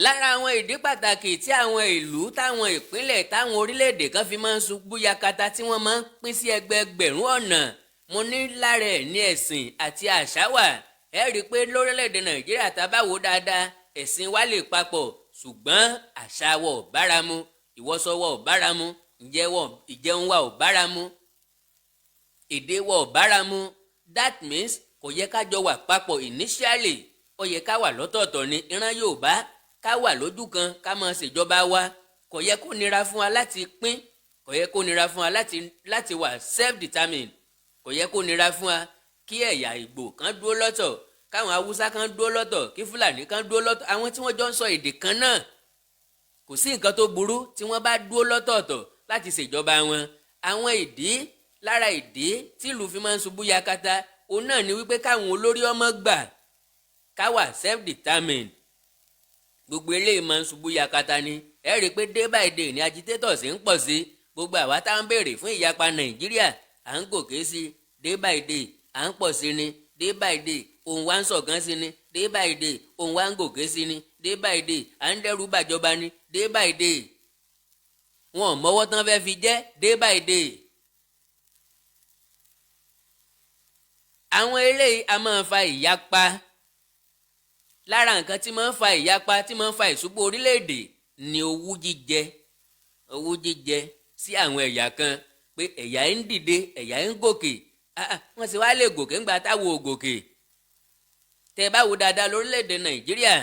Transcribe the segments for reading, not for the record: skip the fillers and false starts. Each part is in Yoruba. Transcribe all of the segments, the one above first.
lára àwọn ìdí pàtàkì tí àwọn ìlú táwọn ìpínlẹ̀ táwọn orílẹ̀-èdè kan fi máa ń ṣubú yakata tí wọ́n máa ń pín sí ẹgbẹẹgbẹ̀rún ọ̀nà mo ní lára ẹ̀ ní ẹ̀sìn àti àṣà wà. ẹ rí i pé lórílẹ̀-èdè Nàìjíríà tá bá wò dáadáa ẹ̀sìn wa lè papọ̀ ṣùgbọ́n àṣà wa ò báramu, ìwọṣọ wa ò báramu, ìjẹun wa ò báramu, èdè wa ò báramu. That means kò yẹ ká jọ wà papọ̀ initially, ó yẹ ká wà lọ́tọ̀ọ̀tọ̀ ní ìran Yorùbá ká wà lójú kan ká máa ṣèjọba wa. Kò yẹ kó nira fún wa láti pín, kò yẹ kó nira fún wa láti wà self-determined, kò yẹ kó nira fún wa kí ẹ̀yà Ìgbò kan dúró lọ́tọ̀, káwọn Haúsá kan dúró lọ́tọ̀, kí Fúlàní kan dúró lọ́tọ̀. Àwọn tí wọ́n jọ ń sọ èdè kan náà kò sí nǹkan tó burú tí wọ́n bá dúró lọ́tọ̀ọ̀tọ̀ láti ṣèjọba wọn. Àwọn ìdí lára ìdí tí ìlú fi máa ń ṣubú yakata òun náà ni wípé káwọn olórí ọmọ gbà ká wà self-determined. Gbogbo eléyìí máa ń ṣubú yakata ni. Ẹ rí i pé day by day ni agitators ń pọ̀ sí. Gbogbo àwa tá ń béèrè fún ìyapa Nàìjíríà à ń gòkè sí day by day, à ń pọ̀ sí ni day by day, òun wá ń sọ̀kan sí ni day by day, òun wá ń gòkè sí ni day by day, à ń dẹ́rù bàjọba ni day by day. Wọn ò mọ́wọ́ tán fẹ́ fi jẹ́ day by day. Àwọn eléyìí a máa fa ìyapa. Lára nǹkan tí máa ń fa ìyapa tí máa ń fa ìṣubú orílẹ̀-èdè ni owú jíjẹ sí àwọn ẹ̀yà kan pé ẹ̀yà ń dìde ẹ̀yà ń gòkè. Wọ́n sì wá lè gòkè ńgbà táwọn ò gòkè. Tẹ́ bá wo dáadáa lórílẹ̀-èdè Nàìjíríà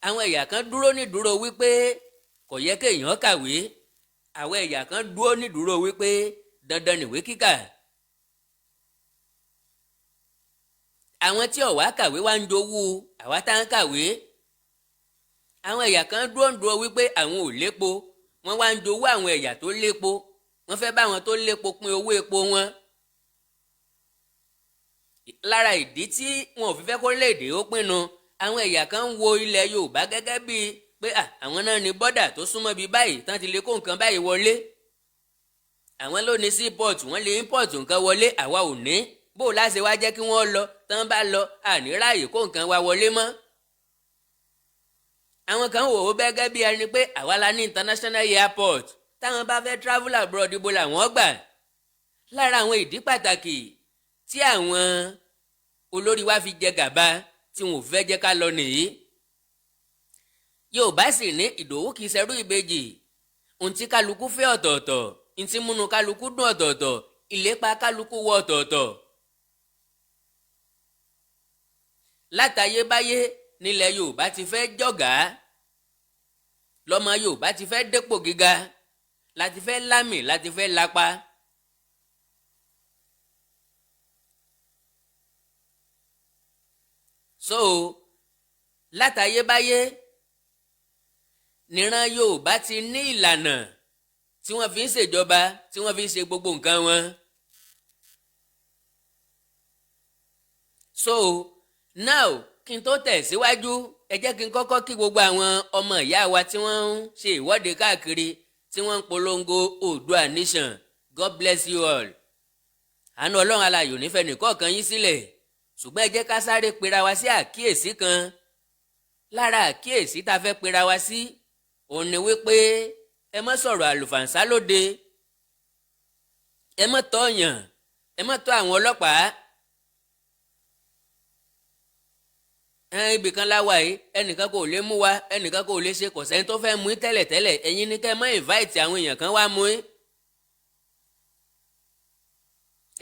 àwọn ẹ̀yà kan dúró ní dúró wípé kò yẹ kéèyàn kàwé, àwọn ẹ̀yà kan dúró ní dúró wípé dandan nìwé kíkà. Àwọn tí ó wá kàwé wá ń jowú àwa tá ń kàwé. Àwọn ẹ̀yà kan dúró ń dúró wípé àwọn ò lépo, wọ́n wá ń jowú àwọn ẹ̀yà tó lépo, wọ́n fẹ́ bá àwọn tó lépo pín owó epo wọn. Lára ìdí tí wọn ò fi fẹ́ kórílẹ̀-èdè ó pinnu, àwọn ẹ̀yà kan ń wo ilẹ̀ Yorùbá gẹ́gẹ́ bíi pé àwọn náà ní bọ́dà tó súnmọ́ bíi báyìí tán ti lè kó nǹkan báyìí wọlé. Àwọn ló ní seaport, wọ́n lè import nǹkan wọlé, àwa ò ní. Bó o láṣẹ wá jẹ́ kí wọ́n lọ, tán bá lọ àní ráàyè kó nǹkan wa wọlé mọ́. Àwọn kan wò ó gẹ́gẹ́ bí ẹni pé àwa la ní international airport, táwọn bá fẹ́ travel abroad ibo làwọn gbà. Lára àwọn ìdí pàtàkì tí àwọn olórí wa fi jẹ gàba tí wọn ò fẹ́ jẹ́ ká lọ nìyí. Yorùbá sì ní Ìdòwú kìí ṣẹrú ìbejì. Ohun tí kálukú fẹ́ ọ̀tọ̀ọ̀tọ̀, ohun tí múnú kálukú dùn ọ̀tọ̀ọ̀tọ̀, ìlépa kálukú wọ ọ̀tọ̀ọ̀tọ̀. Látayébáyé nílẹ̀ Yorùbá ti fẹ́ jọ̀gá, lọ́mọ Yorùbá ti fẹ́ dépò gíga, láti fẹ́ lámì, láti fẹ́ lápá. So látayébáyé níran Yorùbá ti ní ìlànà tí wọ́n fi ń ṣèjọba, tí wọ́n fi ń ṣe gbogbo nǹkan wọn. So now kí n tó tẹ̀síwájú ẹ jẹ́ kí n kọ́kọ́ kí gbogbo àwọn ọmọ ìyá wa tí wọ́n ń ṣe ìwọ́de káàkiri tí wọ́n ń polongo Oòduà nation. God bless you all. Àánú Ọlọ́run aláyọ̀ nífẹ̀ẹ́ nìkọ̀ọ̀kan yín sílẹ̀. Ṣùgbọ́n ẹ jẹ́ ká sáré pera wa sí àkíyèsí kan. Lára àkíyèsí tá a fẹ́ pera wa sí òun ni wípé ẹ má sọ̀rọ̀ àlùfàǹsá lóde, ẹ má tọ̀yàn, ẹ má tọ̀ àwọn ọlọ́pàá. Ibì kan láwa yìí ẹnìkan kò lè mú wa, ẹnìkan kò lè ṣe, kò sẹ́ni tó fẹ́ mú yín tẹ́lẹ̀tẹ́lẹ̀, ẹ̀yin ni kẹ́ ẹ má invite àwọn èèyàn kan wá mú yín.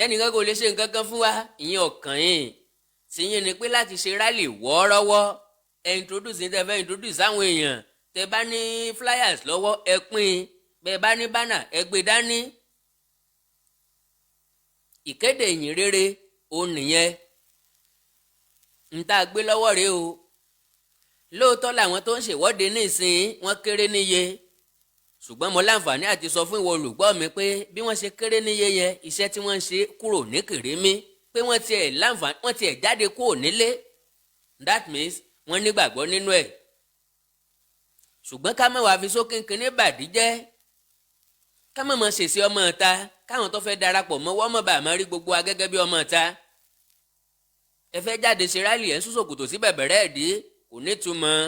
Ẹnìkan kò lè ṣe nǹkan kan fún wa, ìyẹn ọ̀kàn yín. Tìyín ni pé láti ṣe rálì wọ́ọ́rọ́wọ́, ẹ introduce ní tẹ́ fẹ́ introduce àwọn èèyàn. Tẹ́ bá ní flyers lọ́wọ́ ẹ pín, bẹ́ẹ̀ bá ní banner ẹ gbé dání. Ìkéde ìyìn rere òun nìyẹn. N tá a gbé lọ́wọ́ rèé o. Lóòótọ́ làwọn tó ń ṣèwọ́de nísìnyí wọ́n kéré níye. Ṣùgbọ́n mo láǹfààní àti sọ fún ìwọ olùgbọ́ mi pé bí wọ́n ṣe kéré níye yẹn iṣẹ́ tí wọ́n ń ṣe kúrò ní kèrémí, pé wọ́n tiẹ̀ jáde kúrò nílé. That means wọ́n nígbàgbọ́ nínú ẹ̀. Ṣùgbọ́n ká má wàá fi sókínkín ní bàdí jẹ́. Ká má mọ̀ ṣèṣe ọmọ ìta, káwọn tó fẹ́ darapọ̀ mọ́ wọ́n mọ̀ bá àmọ́ rí gbogbo wa gẹ́gẹ́ bí ọmọ ìta. Ẹ fẹ́ jáde ṣe rálì ẹ̀ ń sún ṣòkòtò sí bẹ̀bẹ̀rẹ̀ ẹ̀dí kò nítumọ̀.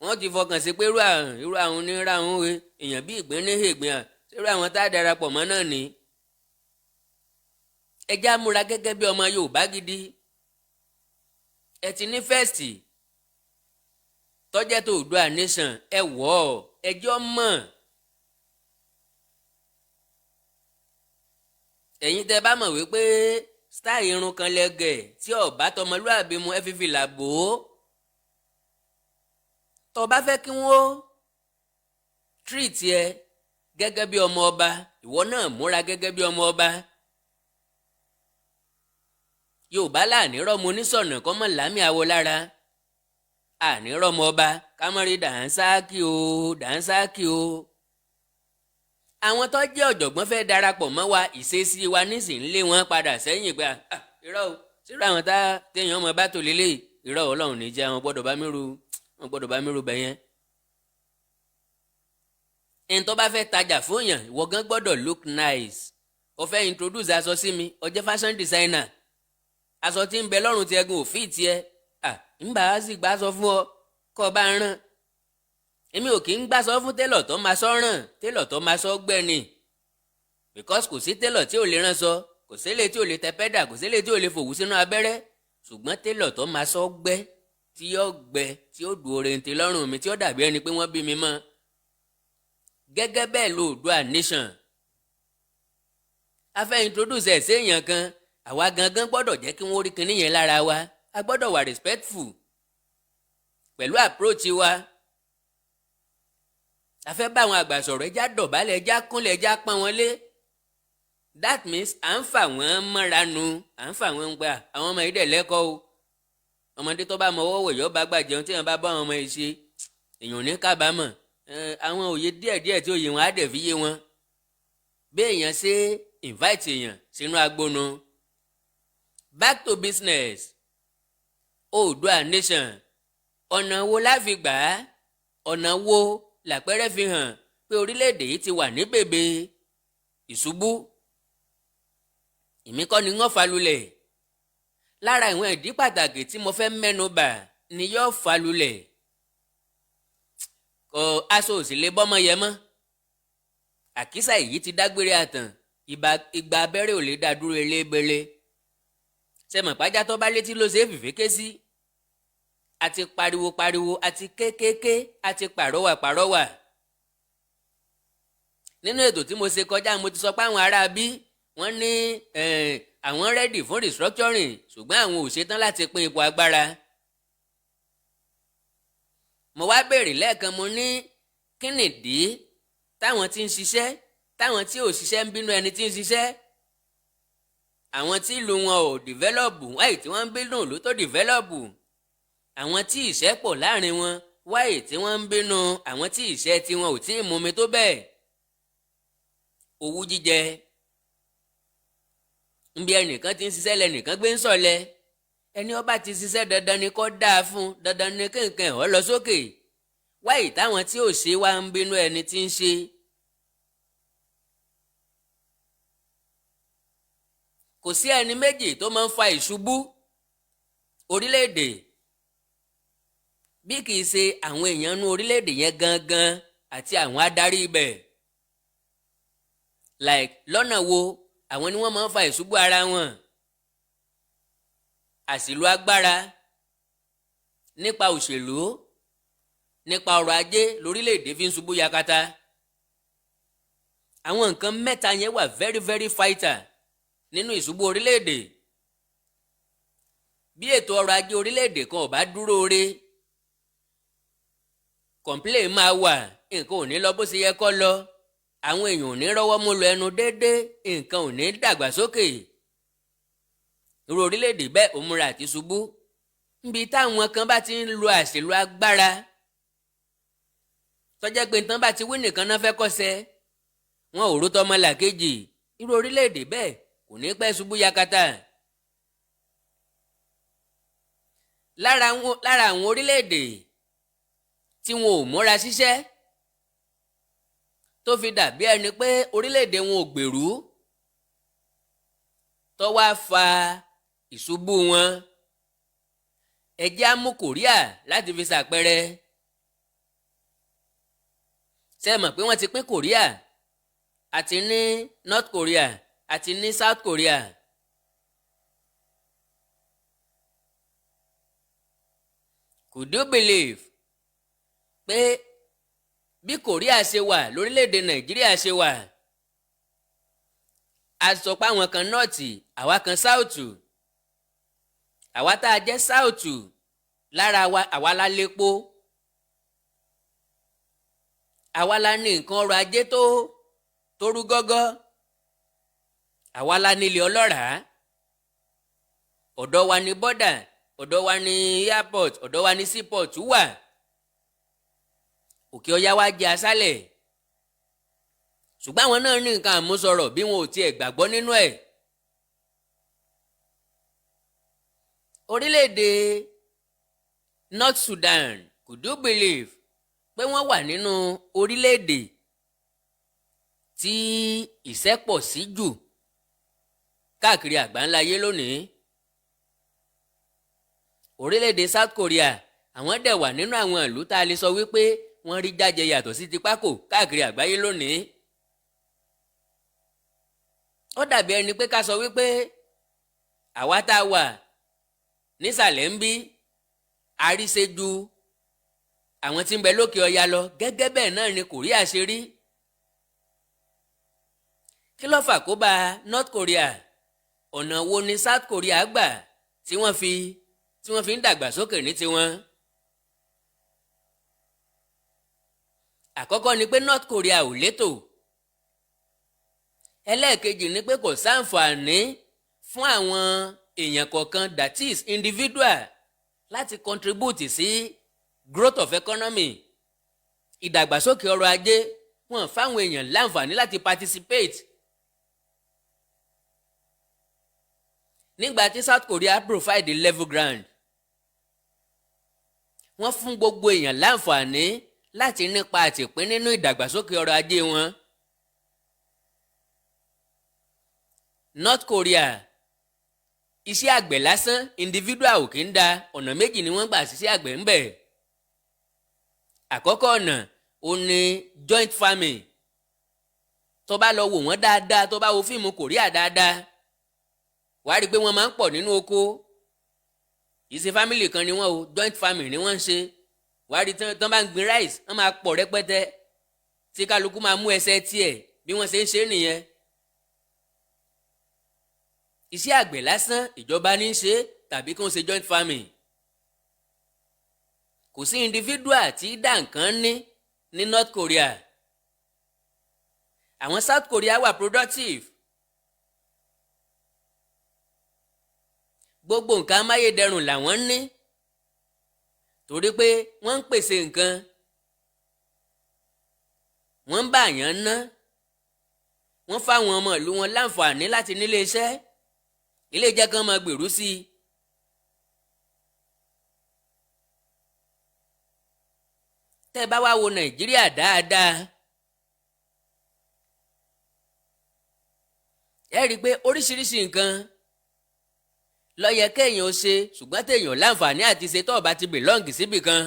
wọ́n ti fọkàn sí pé irú àwọn onírà ń we èèyàn bí ìgbín ní ègbìn à irú àwọn tá a darapọ̀ mọ́ náà ní. ẹ já múra gẹ́gẹ́ bí ọmọ Yorùbá gidi. ẹ ti ní fẹ́ẹ̀sì tọ́jẹ́ tó Oòduà nation ẹ wọ̀ ọ́ ẹjọ́ mọ̀. ẹ̀yin tẹ́ bá mọ̀ wípé style irun kan lẹ́gẹ̀ tí ọ̀bá tọmọlúàbí mu ẹ fi fìlà bò ó. tó bá fẹ́ kí wọ́n treat ẹ gẹ́gẹ́ bí ọmọ ọba ìwọ náà múra gẹ́gẹ́ bí ọmọ ọba. Yorùbá láàní rọ́mọ onísọ̀nà kọ́ mọ̀ lámì àwọ̀ lára àní rọ́mọ ọba kámọ́rí dànsáàkì o dànsáàkì o. àwọn tó jẹ́ ọ̀jọ̀gbọ́n fẹ́ darapọ̀ mọ́ wa ìṣesí wa nísìnyí lé wọn padà sẹ́yìn pé irọ́ o sírò àwọn téèyàn ọmọ bá tò lélẹ̀ irọ́ Ọlọ́run ní jẹ́ àwọn gbọ́dọ̀ bá mi ru bẹ̀yẹn. ẹni tó bá fẹ́ tajà fún yàn ìwọ gan gbọ́dọ̀ look nice. o fẹ́ introduce aṣọ sí mi o jẹ́ fashion designer aṣọ tí ń bẹ lọ́rùn ti ẹ̀gùn òfin tiẹ̀ ń bá a sì gbà sọ fún ọ kọ́ ọ bá ń rán. èmi ò kì í gbà sọ fún télọ̀ tó máa sọ ràn télọ̀ tó máa sọ gbẹ́ ni because kò sí télọ̀ tí ò lè rán sọ kò sílẹ̀ tí ò lè tẹ pẹ́dà kò sílẹ̀ tí ò lè fòwú sínú abẹ́rẹ́ ṣùgbọ́n télọ̀ tó máa sọ gbẹ́ tí yóò gbẹ tí yóò dùn òrèǹtè lọ́rùn mi tí ó dàbí ẹni pé wọ́n bí mi mọ́. gẹ́gẹ́ bẹ́ẹ̀ lo Oòduà nation a fẹ́ introduce ẹ̀ séèyàn kan àwa gangan gbọ́dọ̀ jẹ́ kí wọ́n rí kinní yẹn lára wa a gbọ́dọ̀ wà respectful pẹ̀lú approach wa. a fẹ́ bá àwọn àgbà sọ̀rọ̀ ẹjá dọ̀bálẹ̀ ẹjá kúnlẹ̀ ẹjá pọ́n wọn lé. that means à ń fà wọ́n mọ́ra nu à ń fà wọ́n gbà àwọn ọmọ yìí dẹ̀ lẹ́kọ̀ọ́ o. ọmọdé tó bá mọ ọwọ́ wẹ̀ yọ́ bá gbà jẹun tí wọ́n bá bá àwọn ọmọ yìí ṣe èèyàn ní kábàámọ̀ àwọn òye díẹ̀díẹ̀ tí òye wọn á dẹ̀ fi yé wọn. bí èèyàn ṣe invite èèyàn sínú agbónu. back to business. Oòduà nation ọ̀nà wo la fi gbà á ọ̀nà wo làpẹẹrẹ fi hàn pé orílẹ̀-èdè yìí ti wà ní bèbè ìṣubú. èmi kọ́ ni wọ́n falulẹ̀. lára ìwọ̀n ìdí pàtàkì tí mo fẹ́ mẹ́nu bà ni yóò falulẹ̀. kò aṣọ òsì lè bọ́mọ yẹ mọ́. àkísà èyí ti dágbére àtàn ìgbà abẹ́rẹ́ ò lè dá dúró elébele. sẹ́mọ̀ pàjá tó bá létí ló ṣe é fìféké sí. àti pariwo àti kékéké àti pàrọwà. nínú ètò tí mo ṣe kọjá mo ti sọ pé àwọn ará bí wọ́n ní àwọn rẹ́dì fún restructuring ṣùgbọ́n àwọn ò ṣetán láti pín ipò agbára. mo wá béèrè lẹ́ẹ̀kan mo ní kí nìdí táwọn tí ń ṣiṣẹ́ táwọn tí ò ṣiṣẹ́ ń bínú ẹni tí ń ṣiṣẹ́. àwọn tí ìlú wọn ò dìvẹ́lọ́pù wáyé tí wọ́n ń bínú ìlú tó dìvẹ́lọ́pù. àwọn tí ìṣẹ́ pọ̀ láàrin wọn wáyé tí wọ́n ń bínú àwọn tí ìṣẹ́ tí wọn ò tí ì mumi tó bẹ́ẹ̀. owú jíjẹ nbí ẹnìkan ti ń ṣiṣẹ́ lẹ́nìkan gbé ń sọ̀lẹ̀ ẹni ó bá ti ṣiṣẹ́ dandan ni kó dáa fún dandan ni kéǹkàn ọ̀ lọ sókè wáyé táwọn tí ò ṣe wá ń bínú ẹni tí ń ṣe. kò sí ẹni méjì tó máa ń fa ìṣubú orílẹ̀-èdè bí kìí ṣe àwọn èèyàn nú orílẹ̀-èdè yẹn gangan àti àwọn adarí ibẹ̀. like lọ́nà wo àwọn ni wọ́n máa ń fa ìṣubú ara wọn. àṣìlò agbára nípa òṣèlú nípa ọrọ̀ ajé lórílẹ̀-èdè fi ń ṣubú yakata. àwọn nǹkan mẹ́ta yẹn wà very very fighter nínú ìṣubú orílẹ̀-èdè. bí ètò ọrọ̀ ajé orílẹ̀-èdè kan ò bá dúró re complain máa wà nǹkan ò ní lọ bó ṣe yẹ kó lọ àwọn èèyàn ò ní rọ́wọ́ mú lọ ẹnu déédéé nǹkan ò ní dàgbàsókè. irú orílẹ̀-èdè bẹ́ẹ̀ ò múra àti ṣubú. níbi táwọn kan bá ti ń lo àṣìlò agbára tó jẹ́ pé tán bá ti wí nìkan náà fẹ́ kọ́sẹ́ wọn ò rò tọmọlàkejì irú orílẹ̀-èdè bẹ́ẹ̀ kò ní pẹ́ ṣubú yakata. lára àwọn orílẹ̀-èdè tí wọn ò múra ṣiṣẹ́ tó fi dàbí ẹni pé orílẹ̀-èdè wọn ò gbèrú tó wá fa ìṣubú wọn. ẹ jẹ́ á mú Korea láti fi ṣàpẹẹrẹ. ṣé ẹ mọ̀ pé wọ́n ti pín Korea àti ní North Korea àti ní South Korea. Could you believe pé bí Korea ṣe wà lórílẹ̀‐èdè Nàìjíríà ṣe wà, a sọ pé àwọn kan nọ́ọ̀tì àwa kan sáùtù. Àwa tá a jẹ́ sáùtù lára wa àwa la lépo, àwa la ní nǹkan ọrọ̀ ajé tó rú gọ́gọ́, àwa la nílé ọlọ́ràá, ọ̀dọ̀ wa ní bọ́dà, ọ̀dọ̀ wa ní airport, ọ̀dọ̀ wa ní seaport wà. Òkè ọya wa jẹ́ aṣálẹ̀, ṣùgbọ́n àwọn náà ní nǹkan àmúṣọrọ̀ bí wọn ò tiẹ̀ gbàgbọ́ nínú ẹ̀. Orílẹ̀-èdè North Sudan, could you believe pé wọ́n wà nínú orílẹ̀-èdè tí ìṣẹ́ pọ̀ sí jù káàkiri àgbáńlá ayé lónìí. Orílẹ̀-èdè South Korea àwọn dẹ̀ wà nínú àwọn ìlú tá a lè sọ wípé wọ́n rí jájẹ yàtọ̀ sí ti pákó káàkiri àgbáyé lónìí. Ó dàbí ẹni pé ká sọ wípé àwa tá a wà nísàlẹ̀ ń bí àríṣe ju àwọn tí ń bẹ lókè ọya lọ, gẹ́gẹ́ bẹ́ẹ̀ náà ni Korea ṣe rí. Kí ló fà kó bá North Korea? Ọ̀nà wo ni South Korea gbà tí wọ́n fi ń dàgbàsókè ní tiwọn? Àkọ́kọ́ ni pé North Korea ò létò. Ẹlẹ́ẹ̀kejì ni pé kò sáǹfààní fún àwọn èèyàn kọ̀ọ̀kan, that is individual, láti contribute sí growth of economy, ìdàgbàsókè ọrọ̀ ajé. Wọ́n fáwọn èèyàn láǹfààní láti participate. Nígbà tí South Korea provide the level ground, wọ́n fún gbogbo èèyàn láǹfààní láti nípa àtìpín nínú ìdàgbàsókè ọrọ̀ ajé wọn. North Korea, iṣẹ́ àgbẹ̀ lásán individual ò kí ń da. Ọ̀nà méjì ni wọ́n gbà ṣiṣẹ́ àgbẹ̀ ń bẹ̀. Àkọ́kọ́ ọ̀nà ó ní joint farming. Tó bá lọ wò wọ́n dáadáa, tó bá wo fíìmù Korea dáadáa, wàá rí i pé wọ́n máa ń pọ̀ nínú oko. Ìṣe family kan ni wọ́n o, joint farming ni wọ́n ń ṣe. Wàá rí i tán bá ń gbin rice, wọ́n máa pọ̀ rẹpẹtẹ tí kálukú máa mú ẹsẹ̀ tiẹ̀ bí wọ́n ṣe ń ṣe nìyẹn. Iṣẹ́ àgbẹ̀ lásán ìjọba ní í ṣe tàbí kí wọ́n ṣe joint farming. Kò sí individual tí dá nǹkan ní North Korea. Àwọn South Korea wà productive. Gbogbo nǹkan amáyédẹrùn làwọn ní, torí pé wọ́n ń pèsè nǹkan, wọ́n ń bá àyàn ná, wọ́n fáwọn ọmọ ìlú wọn láǹfààní láti nílé iṣẹ́, ilé iṣẹ́ kan máa gbèrú sí i. Tẹ́ ẹ bá wá wo Nàìjíríà dáadáa, ẹ rí i pé oríṣiríṣi nǹkan ló yẹ kéèyàn ó ṣe, ṣùgbọ́n téèyàn láǹfààní àti ṣe tó bá ti bìlọ́ǹgì síbì kan.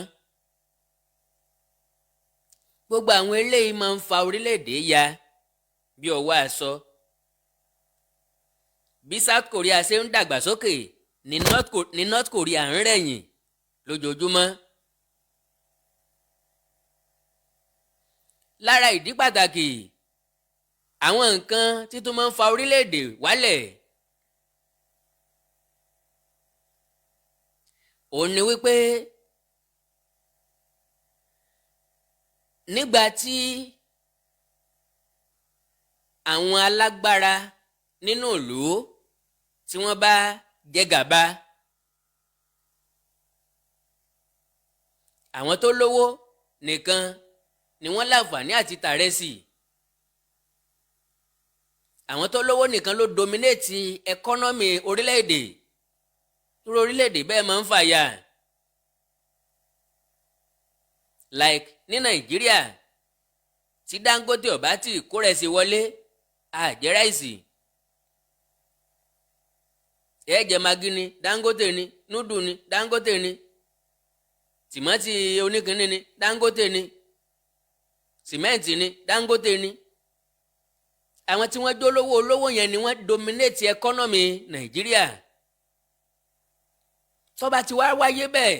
Gbogbo àwọn eléyìí máa ń fa orílẹ̀-èdè ya bí ọwọ́ aṣọ. Bí South Korea ṣe ń dàgbàsókè ní North Korea ń rẹ̀yìn lójoojúmọ́. Lára ìdí pàtàkì àwọn nǹkan tí tó máa ń fa orílẹ̀-èdè wálẹ̀ òun ni wípé nígbà tí àwọn alágbára nínú ìlú tí wọ́n bá jẹ gàba, àwọn tó lówó nìkan ni wọ́n láǹfààní àti tàrẹsì. Àwọn tó lówó nìkan ló dominate ẹkọ́nọ́mì orílẹ̀-èdè. Irú orílẹ̀-èdè bẹ́ẹ̀ máa ń fàyà. Like ní Nàìjíríà, tí Dangote ò bá tí kó rẹsì wọlé, a jẹ ráìsì. Ẹ jẹ magi ni Dangote ni, núdù ni Dangote ni, tìmọ́tì oníkìíní ni Dangote ni. sìmẹ́ǹtì ni Dangote ni àwọn tí wọ́n jólówó olówó yẹn ni wọ́n dominate economy Nàìjíríà. tó bá ti wá wáyé bẹ́ẹ̀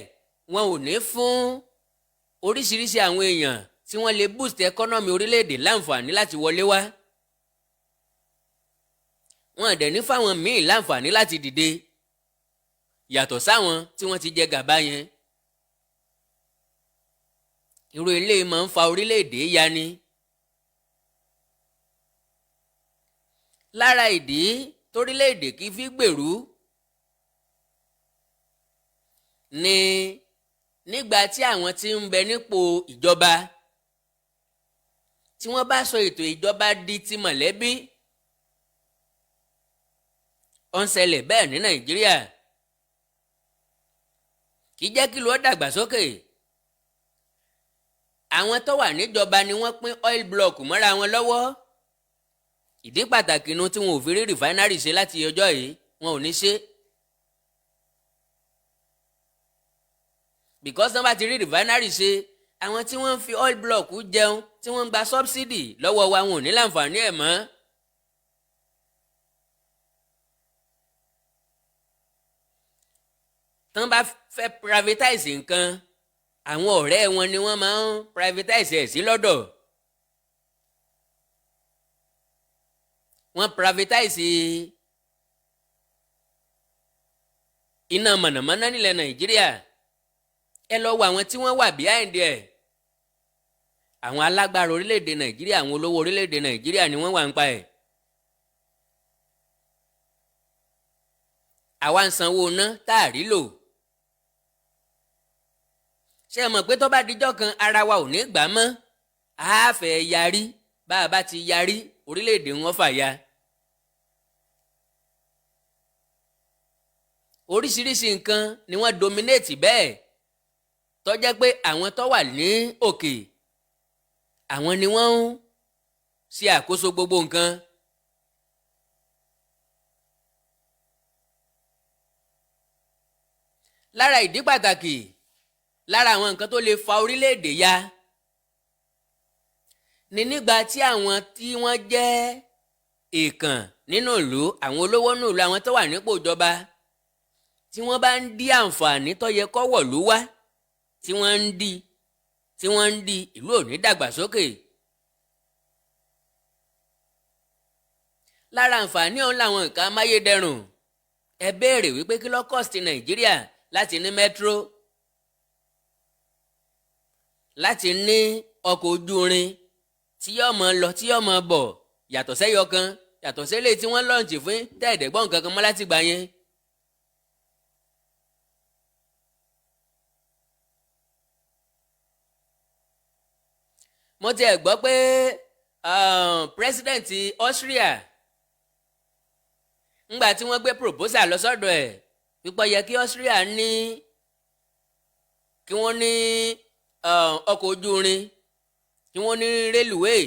wọn ò ní fún oríṣiríṣi àwọn èèyàn tí wọ́n lè boost economy orílẹ̀-èdè láǹfààní láti wọlé wá. wọn ò dẹ̀ ní fáwọn míì láǹfààní láti dìde yàtọ̀ sáwọn tí wọ́n ti jẹ gàba yẹn. irú eléyìí máa ń fa orílẹ̀-èdè ya ni. lára ìdí torílẹ̀-èdè kì í fi gbèrú ni nígbà tí àwọn tí ń bẹ nípò ìjọba tí wọ́n bá sọ ètò ìjọba di ti mọ̀lẹ́bí. ó ń ṣẹlẹ̀ bẹ́ẹ̀ ní Nàìjíríà kì í jẹ́ kí ló dàgbàsókè. àwọn tó wà níjọba ni wọ́n pín oil block mọ́ra wọn lọ́wọ́. ìdí pàtàkì nu tí wọn ò fi rí rìfáínárì ṣe láti ọjọ́ yìí wọn ò ní ṣe. because wọ́n bá ti rí rìfáínárì ṣe àwọn tí wọ́n ń fi oil block jẹun tí wọ́n ń gba subsidy lọ́wọ́ wa wọn ò ní láǹfààní ẹ̀ mọ́. tán bá fẹ́ privatize nǹkan àwọn ọ̀rẹ́ wọn ni wọ́n máa ń privatize ẹ̀ sí lọ́dọ̀. wọ́n privatize iná mọ̀nàmọ́ná nílẹ̀ Nàìjíríà. ẹ lọ wo àwọn tí wọ́n wà behind ẹ̀. àwọn alágbára orílẹ̀-èdè Nàìjíríà àwọn olówó orílẹ̀-èdè Nàìjíríà ni wọ́n wà ń pa ẹ̀. àwa ń sanwó ná tá a rí lò. ṣé ẹ mọ̀ pé tó bá dijọ́ kan ara wa ò ní gbà mọ́ a fẹ́ yarí bá a bá ti yarí orílẹ̀-èdè wọn fàya. oríṣiríṣi nǹkan ni wọ́n dominate bẹ́ẹ̀ tó jẹ́ pé àwọn tó wà ní òkè àwọn ni wọ́n ń ṣe àkóso gbogbo nǹkan. lára ìdí pàtàkì lára àwọn nǹkan tó lè fa orílẹ̀-èdè ya ni nígbà tí àwọn tí wọ́n jẹ́ èèkàn nínú ìlú àwọn olówó nínú ìlú àwọn tó wà nípò ìjọba tí wọ́n bá ń dí àǹfààní tó yẹ kó wọ̀lú wá tí wọ́n ń dí ìlú ò ní dàgbàsókè. lára àǹfààní ọ̀hún làwọn nǹkan amáyédẹrùn. ẹ béèrè wípé kí ló cost Nàìjíríà láti ní metro, láti ní ọkọ̀ ojú irin tí yóò máa lọ tí yóò máa bọ̀ yàtọ̀ sẹ́yọ kan yàtọ̀ sẹ́lẹ̀ tí wọ́n lọ́ọ̀nchì fún tẹ́ẹ̀dẹ́gbọ́n nǹkan kan mọ́ láti gbà yẹn. mo ti ẹ̀ gbọ́ pé president Austria ńgbà tí wọ́n gbé proposal lọ sọ́dọ̀ ẹ̀ pípọ̀ yẹ kí Austria ní kí wọ́n ní ọkọ̀ ojú irin kí wọ́n ní rélùwéè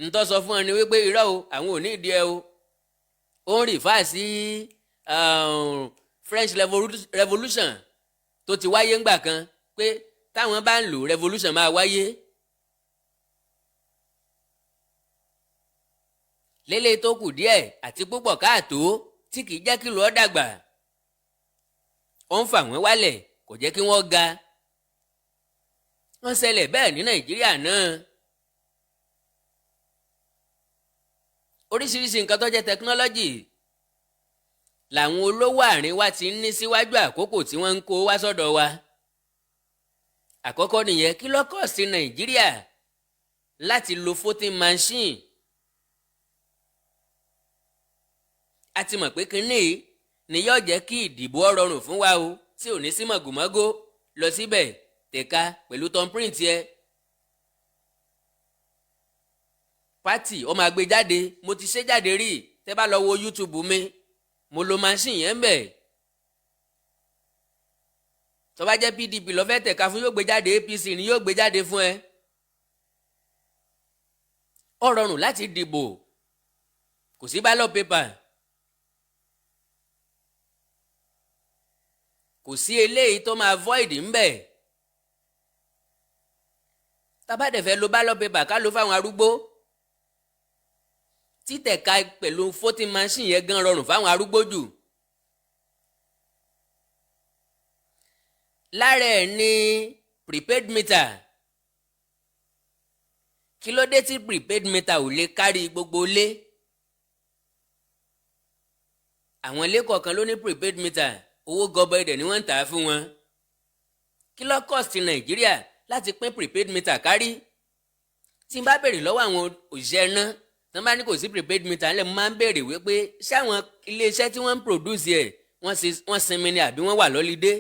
ntọ́ sọ fún ẹ ni wípé irọ́ o àwọn ò ní ìdí ẹ o. ó ń rìfà sí French Revolution tó ti wáyé ńgbà kan pé táwọn bá ń lò revolution máa wáyé. lélẹ̀ tó kù díẹ̀ àti púpọ̀ káàtó tí kìí jẹ́ kí lọ́ọ́ dàgbà. ó ń fà wọ́n wálẹ̀ kò jẹ́ kí wọ́n ga. wọ́n ṣẹlẹ̀ bẹ́ẹ̀ ní Nàìjíríà náà. oríṣiríṣi nǹkan tó jẹ́ tẹkinọ́lọ́jì làwọn olówó àárín wa ti ń ní síwájú àkókò tí wọ́n ń kó wá sọ́dọ̀ wa. àkọ́kọ́ nìyẹn kí ló cost Nàìjíríà láti lo voting machine. a ti mọ̀ pé kínní ni yóò jẹ́ kí ìdìbò rọrùn fún wa o tí ò ní sí mọ̀gòmọ́gó lọ síbẹ̀ tẹ̀ka pẹ̀lú thumbprint yẹ. pátì ó máa gbé jáde mo ti ṣe jáde rí tẹ́ bá lọ wo YouTube mi mo lo machine yẹn bẹ̀. tó bá jẹ́ PDP ló fẹ́ tẹ̀ka fún yóò gbé jáde APC ni yóò gbé jáde fún ẹ. ó rọrùn láti dìbò kò sí ballot paper. kò sí eléyìí tó máa void ńbẹ̀. tá bá dẹ̀ fẹ́ lo ballot paper ká ló fáwọn arúgbó. títẹ̀ka pẹ̀lú voting machine yẹn gan rọrùn fáwọn arúgbó jù. lára ẹ̀ ní prepaid meter. kí ló dé tí prepaid meter ò lè kárí gbogbo ilé? àwọn ilé kọ̀ọ̀kan ló ní prepaid meter, owó gọbọi dẹ̀ ni wọ́n ń tà á fún wọn. kí ló cost Nàìjíríà láti pín prepaid meter kárí? tí n bá béèrè lọ́wọ́ àwọn òṣìṣẹ́ náà tí wọ́n bá ní kò sí prepaid meter ńlẹ̀ mo máa ń béèrè wípé ṣé àwọn iléeṣẹ́ tí wọ́n ń produce ẹ̀ wọ́n sinmi ni àbí wọ́n wà lọ́lídé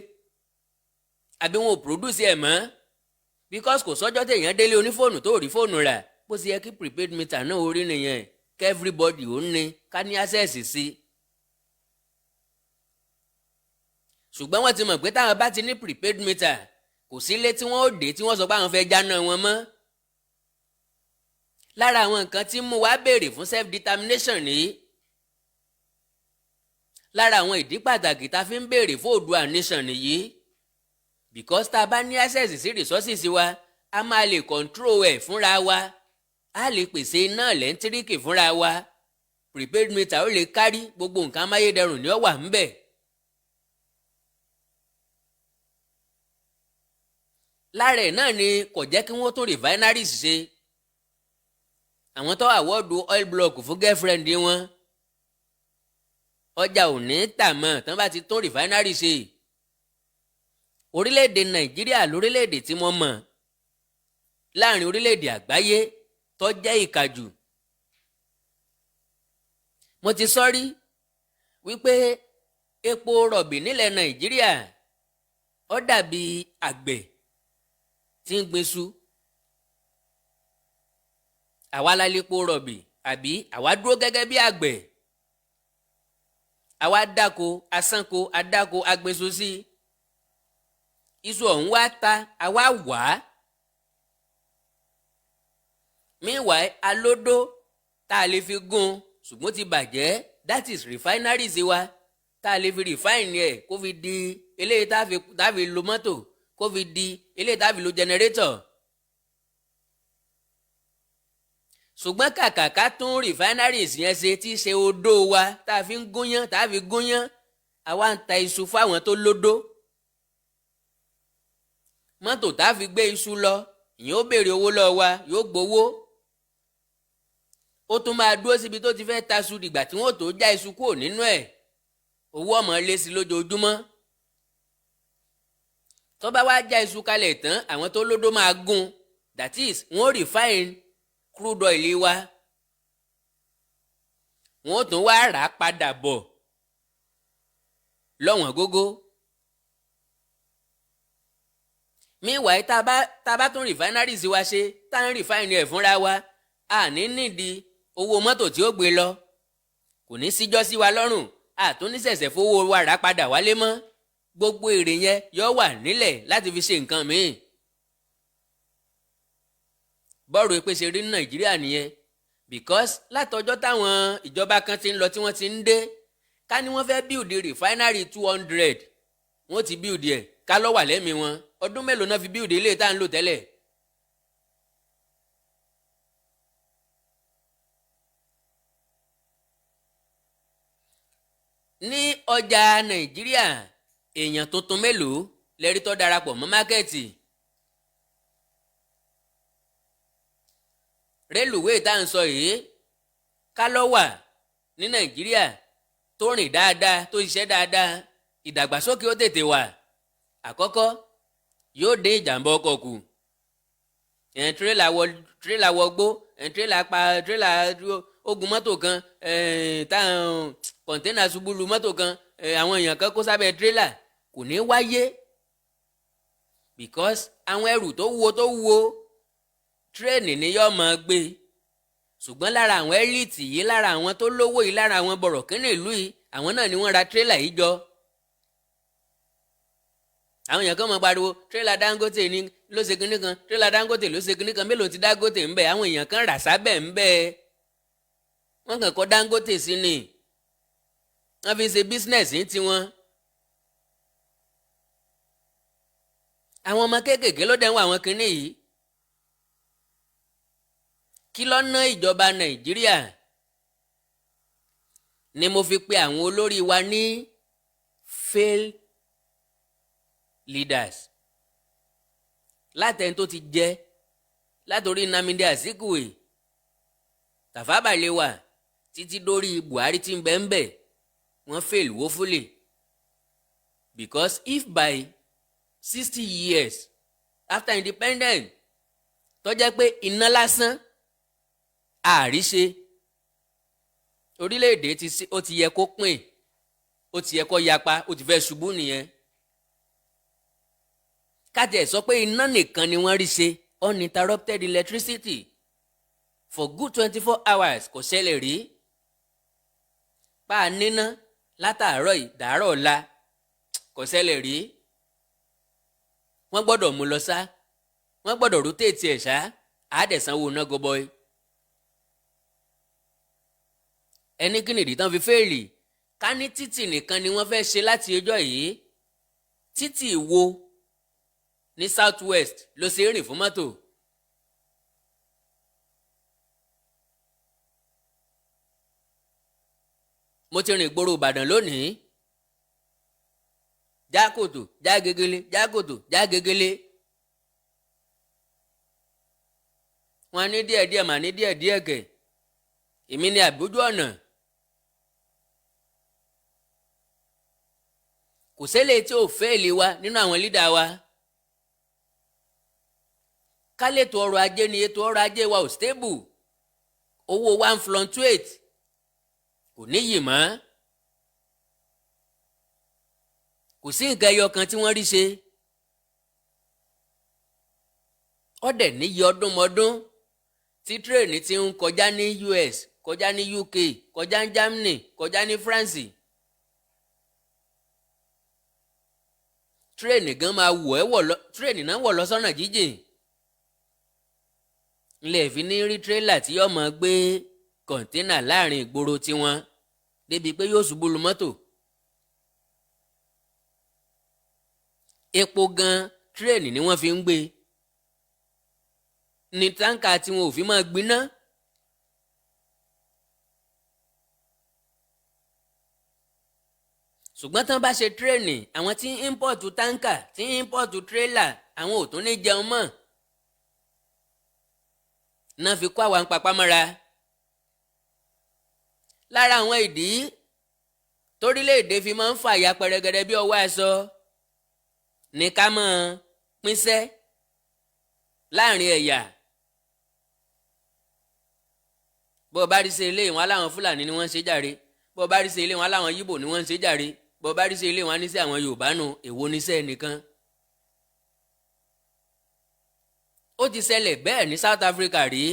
àbí wọn ò produce ẹ̀ mọ́, because kò sọ́jọ́ téèyàn délé onífóònù tó rí fóònù rà. bó ṣe yẹ kí prepaid meter náà orí nìyẹn, kí everybody ó ní ká ní access sí. ṣùgbọ́n wọ́n ti mọ̀ pé táwọn bá ti ní prepaid meter kò sí ilé tí wọ́n ó dé tí wọ́n sọ pé àwọn fẹ́ jáná wọn mọ́. lára àwọn nǹkan tí mú wa béèrè fún self determination nìyí. lára àwọn ìdí pàtàkì tá a fi ń béèrè fún Oòduà nation nìyí. because tá a bá ní access sí resources wa a máa lè control ẹ̀ fúnra wa, a lè pèsè iná lẹ́ńtíríkì fúnra wa. prepaid meter ó lè kárí gbogbo nǹkan amáyédẹrùn ni ó wà ńbẹ̀. lára ẹ̀ náà ni kò jẹ́ kí wọ́n tún refineries ṣe. àwọn tó àwọ́dù oil block fún girlfriend wọn ọjà ò ní tà mọ́ tán bá ti tún refineries ṣe. orílẹ̀-èdè Nàìjíríà lórílẹ̀-èdè tí wọ́n mọ̀ láàrin orílẹ̀-èdè àgbáyé tó jẹ́ ìkàjù. mo ti sọ rí wípé epo rọ̀bì nílẹ̀ Nàìjíríà ó dàbí àgbẹ̀ tí ń gbin iṣu. àwa la lépo rọ̀bì àbí àwa dúró gẹ́gẹ́ bí àgbẹ̀. àwa dáko asánko adáko agbinṣu sí iṣu ọ̀hún wá ta àwa wà á. meanwhile alódó tá a lè fi gún ṣùgbọ́n ti bàjẹ́, that is refineries wa tá a lè fi refine ẹ̀ kó fi di eléyìí tá a fi lo mọ́tò, kó fi di eléyìí tá a fi lo generator. ṣùgbọ́n kàkà ká tún refineries yẹn ṣe tí í ṣe odó wa tá a fi ń gúnyán tá a fi gúnyán, àwa ń ta iṣu fáwọn tó lódó. mọ́tò tá a fi gbé iṣu lọ ìyẹn ó béèrè owó lọ́wọ́ wa, yóò gbowó. ó tún máa dúró síbi tó ti fẹ́ taṣu dìgbà tí wọ́n tó já iṣu kúrò nínú ẹ̀, owó ọmọ lé sí lójoojúmọ́. tó bá wá já iṣu kalẹ̀ tán àwọn tó lódó máa gún, that is wọ́n refine crude oil wa, wọ́n tún wá rà á padà bọ̀ lọ́wọ́n gógó. meanwhile tá a bá tún refineries wa ṣe tá a ń refine ẹ̀ fúnra wa, a ní nídìí owó mọ́tò tí ó gbé lọ, kò ní síjọ́ sí wa lọ́rùn, a tún ní ṣẹ̀ṣẹ̀ fowó wa rà padà wálé mọ́. gbogbo èrè yẹn yóò wà nílẹ̀ láti fi ṣe nǹkan míì. bọ́ọ̀rù epe ṣe rí ní Nàìjíríà nìyẹn, because látọjọ́ táwọn ìjọba kan ti ń lọ tí wọ́n ti ń dé, ká ní wọ́n fẹ́ build refinery 200 wọ́n ti build ẹ̀ ká ló wà lẹ́mìí wọn. ọdún mélòó náà fi build ilé tá à ń lò tẹ́lẹ̀. ní ọjà Nàìjíríà èèyàn tuntun mélòó lẹ́rí tó darapọ̀ mọ́ mákẹ́ẹ̀tì. rélùwéè tá à ń sọ yìí ká ló wà ní Nàìjíríà tó rìn dáadáa tó ṣiṣẹ́ dáadáa, ìdàgbàsókè ó tètè wà. àkọ́kọ́ yóò dín ìjàmbá ọkọ̀ kù. tírélà wọgbó, tírélà ogun mọ́tò kan, táwọn kọ̀ńténà ṣubú lu mọ́tò kan, àwọn èèyàn kan kó sábẹ́ tírélà, kò ní wáyé. because àwọn ẹrù tó wúwo tírẹ́ẹ̀nì ni yóò máa gbé. ṣùgbọ́n lára àwọn ẹ́líìtì yìí, lára àwọn tó lówó yìí, lára àwọn bọ̀rọ̀kínní ìlú yìí, àwọn náà ni wọ́n ra tírélà yìí jọ. àwọn èèyàn kan máa pariwo tírélà Dangote ni ló ṣe kinní kan, tírélà Dangote ló ṣe kinní kan, mélòó ti Dangote ń bẹ? àwọn èèyàn kan rà sábẹ̀ ń bẹ. wọ́n kàn kọ́ Dangote sí ni, wọ́n fi ṣe bísínẹ́sì ní tiwọn. àwọn ọmọ kéékèèké ló dẹ̀ ń wọ àwọn kinní yìí. kí ló ná ìjọba Nàìjíríà ni mo fi pe àwọn olórí wa ní failed leaders. Látẹni tó ti jẹ látòrí Nnamdi Azikiwe, Tafawa Balewa títí dórí Buhari tí ń bẹ ń bẹ, wọ́n fail woefully. Because if by 60 years after independence tó jẹ́ pé iná lásán àríṣe, orílẹ̀-èdè ó ti yẹ kó pín, ó ti yẹ kó yapa, ó ti fẹ́ ṣubú nìyẹn. Kájẹ̀ sọ pé iná nìkan ni wọ́n rí ṣe, uninterrupted electricity for good 24 hours kò ṣẹlẹ̀ rí. Pa á níná látàárọ̀ ìdárọ̀ ọ̀la kò ṣẹlẹ̀ rí. Wọ́n gbọ́dọ̀ mú lọ sá, wọ́n gbọ́dọ̀ rotate ẹ̀ ṣá, àádẹ́sánwó ná gọbọi. Ẹni kí nìdí tán fi fẹ́ẹ̀lì? Ká ní títì nìkan ni wọ́n fẹ́ ṣe láti ọjọ́ yìí. Títì wo ní South West ló ṣe rìn fún mọ́tò? Mo ti rìn ìgboro Ìbàdàn lónìí, já kòtò já gegele, já kòtò já gegele. Wọ́n ní díẹ̀díẹ̀ mà ní díẹ̀díẹ̀ kẹ̀, èmi ni àbójú ọ̀nà. Kò ṣẹlẹ̀ tí ò fẹ́ẹ̀lì wa nínú àwọn lídà wa. Kálẹ̀tò ọrọ̀ ajé ni ètò ọrọ̀ ajé wa ò stable, owó wa ń fluctuate, kò níyì mọ́. Kò sí nǹkan ẹyọ kan tí wọ́n rí ṣe. Ó dẹ̀ níyì ọdún mọ́dún tí tírèènì ti ń kọjá ní US, kọjá ní UK, kọjá ní Germany, kọjá ní France. Tírèènì gan máa tírèènì náà wọ̀ lọ sọ́nà jíjìn. Ilẹ̀ fi ní rí tírélà tí yóò máa gbé kọ̀ńténà láàrin ìgboro tiwọn débi pé yóò ṣubú lu mọ́tò. Epo gan tírèènì ni wọ́n fi ń gbé, ní táǹkà tí wọn ò fi máa gbiná. Ṣùgbọ́n tán bá ṣe tírèènì, àwọn tí ń ímpọ̀tù táǹkà, tí ń ímpọ̀tù tírélà, àwọn ò tún ní jẹun mọ́. Náà fi kó àwa ń papá mọ́ra. Lára àwọn ìdí torílẹ̀-èdè fi máa ń fàya pẹrẹgẹdẹ bí ọwọ́ aṣọ ní ká máa pínṣẹ́ láàrin ẹ̀yà. Bó bá rí ṣe ilé wọn aláwọn Fúlàní ni wọ́n ń ṣe jàre, bó bá rí ṣe ilé wọn aláwọn Yíbò ni wọ́n ń ṣe jàre, bó bá rí ṣe ilé wọn ní sí àwọn Yorùbá nù, èwo níṣẹ́ nìkan. Ó ti ṣẹlẹ̀ bẹ́ẹ̀ ní South Africa rí,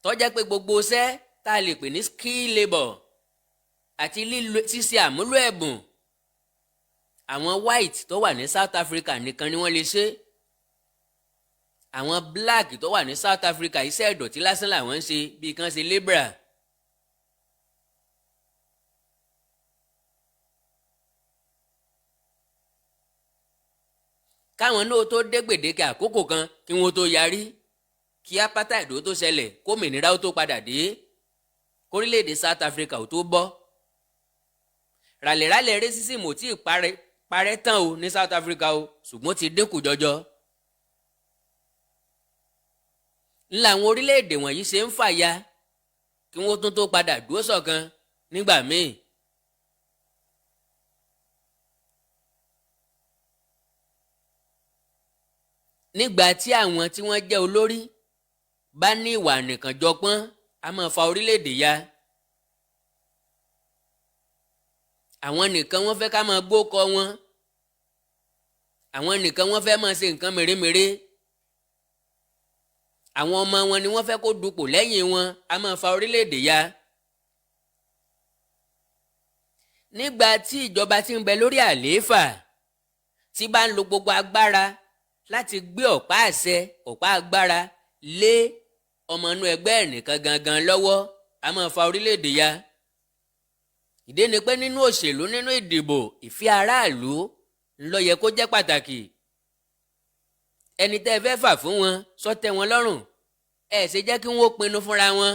tó jẹ́ pé gbogbo iṣẹ́ tá a lè pè ní skill labour àti ṣíṣe àmúlò ẹ̀bùn, àwọn white tó wà ní South Africa nìkan ni wọ́n lè ṣe. Àwọn black tó wà ní South Africa iṣẹ́ ìdọ̀tí lásán làwọn ń ṣe, bí kan ṣe labourer. Káwọn náà tó dé gbèdéke àkókò kan kí wọ́n tó yarí, kí apartheid tó ṣẹlẹ̀, kómìnira ó tó padà dé, kórílẹ̀-èdè South Africa ò tó bọ́. Ràlẹ̀ràlẹ̀ racism ò tí ì parẹ́ tán o ní South Africa o, ṣùgbọ́n ti dínkù jọjọ. Ńlá àwọn orílẹ̀-èdè wọ̀nyí ṣe ń fàya kí wọ́n tún tó padà dúró ṣọ̀kan nígbà míì. Nígbà tí àwọn tí wọ́n jẹ́ olórí bá ní ìwà nìkànjọpọ́n, a máa fa orílẹ̀-èdè ya. Àwọn nìkan wọ́n fẹ́ ká máa gbókọ wọn, àwọn nìkan wọ́n fẹ́ máa ṣe nǹkan mèremère, àwọn ọmọ wọn ni wọ́n fẹ́ kó dupò lẹ́yìn wọn, a máa fa orílẹ̀-èdè ya. Nígbà tí ìjọba tí ń bẹ lórí àlééfà tí bá ń lo gbogbo agbára láti gbé ọ̀pá àṣẹ, ọ̀pá agbára lé ọmọ inú ẹgbẹ́ ẹnìkan gangan lọ́wọ́, a máa fa orílẹ̀-èdè ya. Ìdí ni pé nínú òṣèlú, nínú ìdìbò, ìfẹ́ aráàlú ńlọ yẹ kó jẹ́ pàtàkì. Ẹni tẹ́ ẹ fẹ́ fà fún wọn sọ tẹ́ wọn lọ́rùn, ẹ ṣe jẹ́ kí wọ́n pinnu fúnra wọn.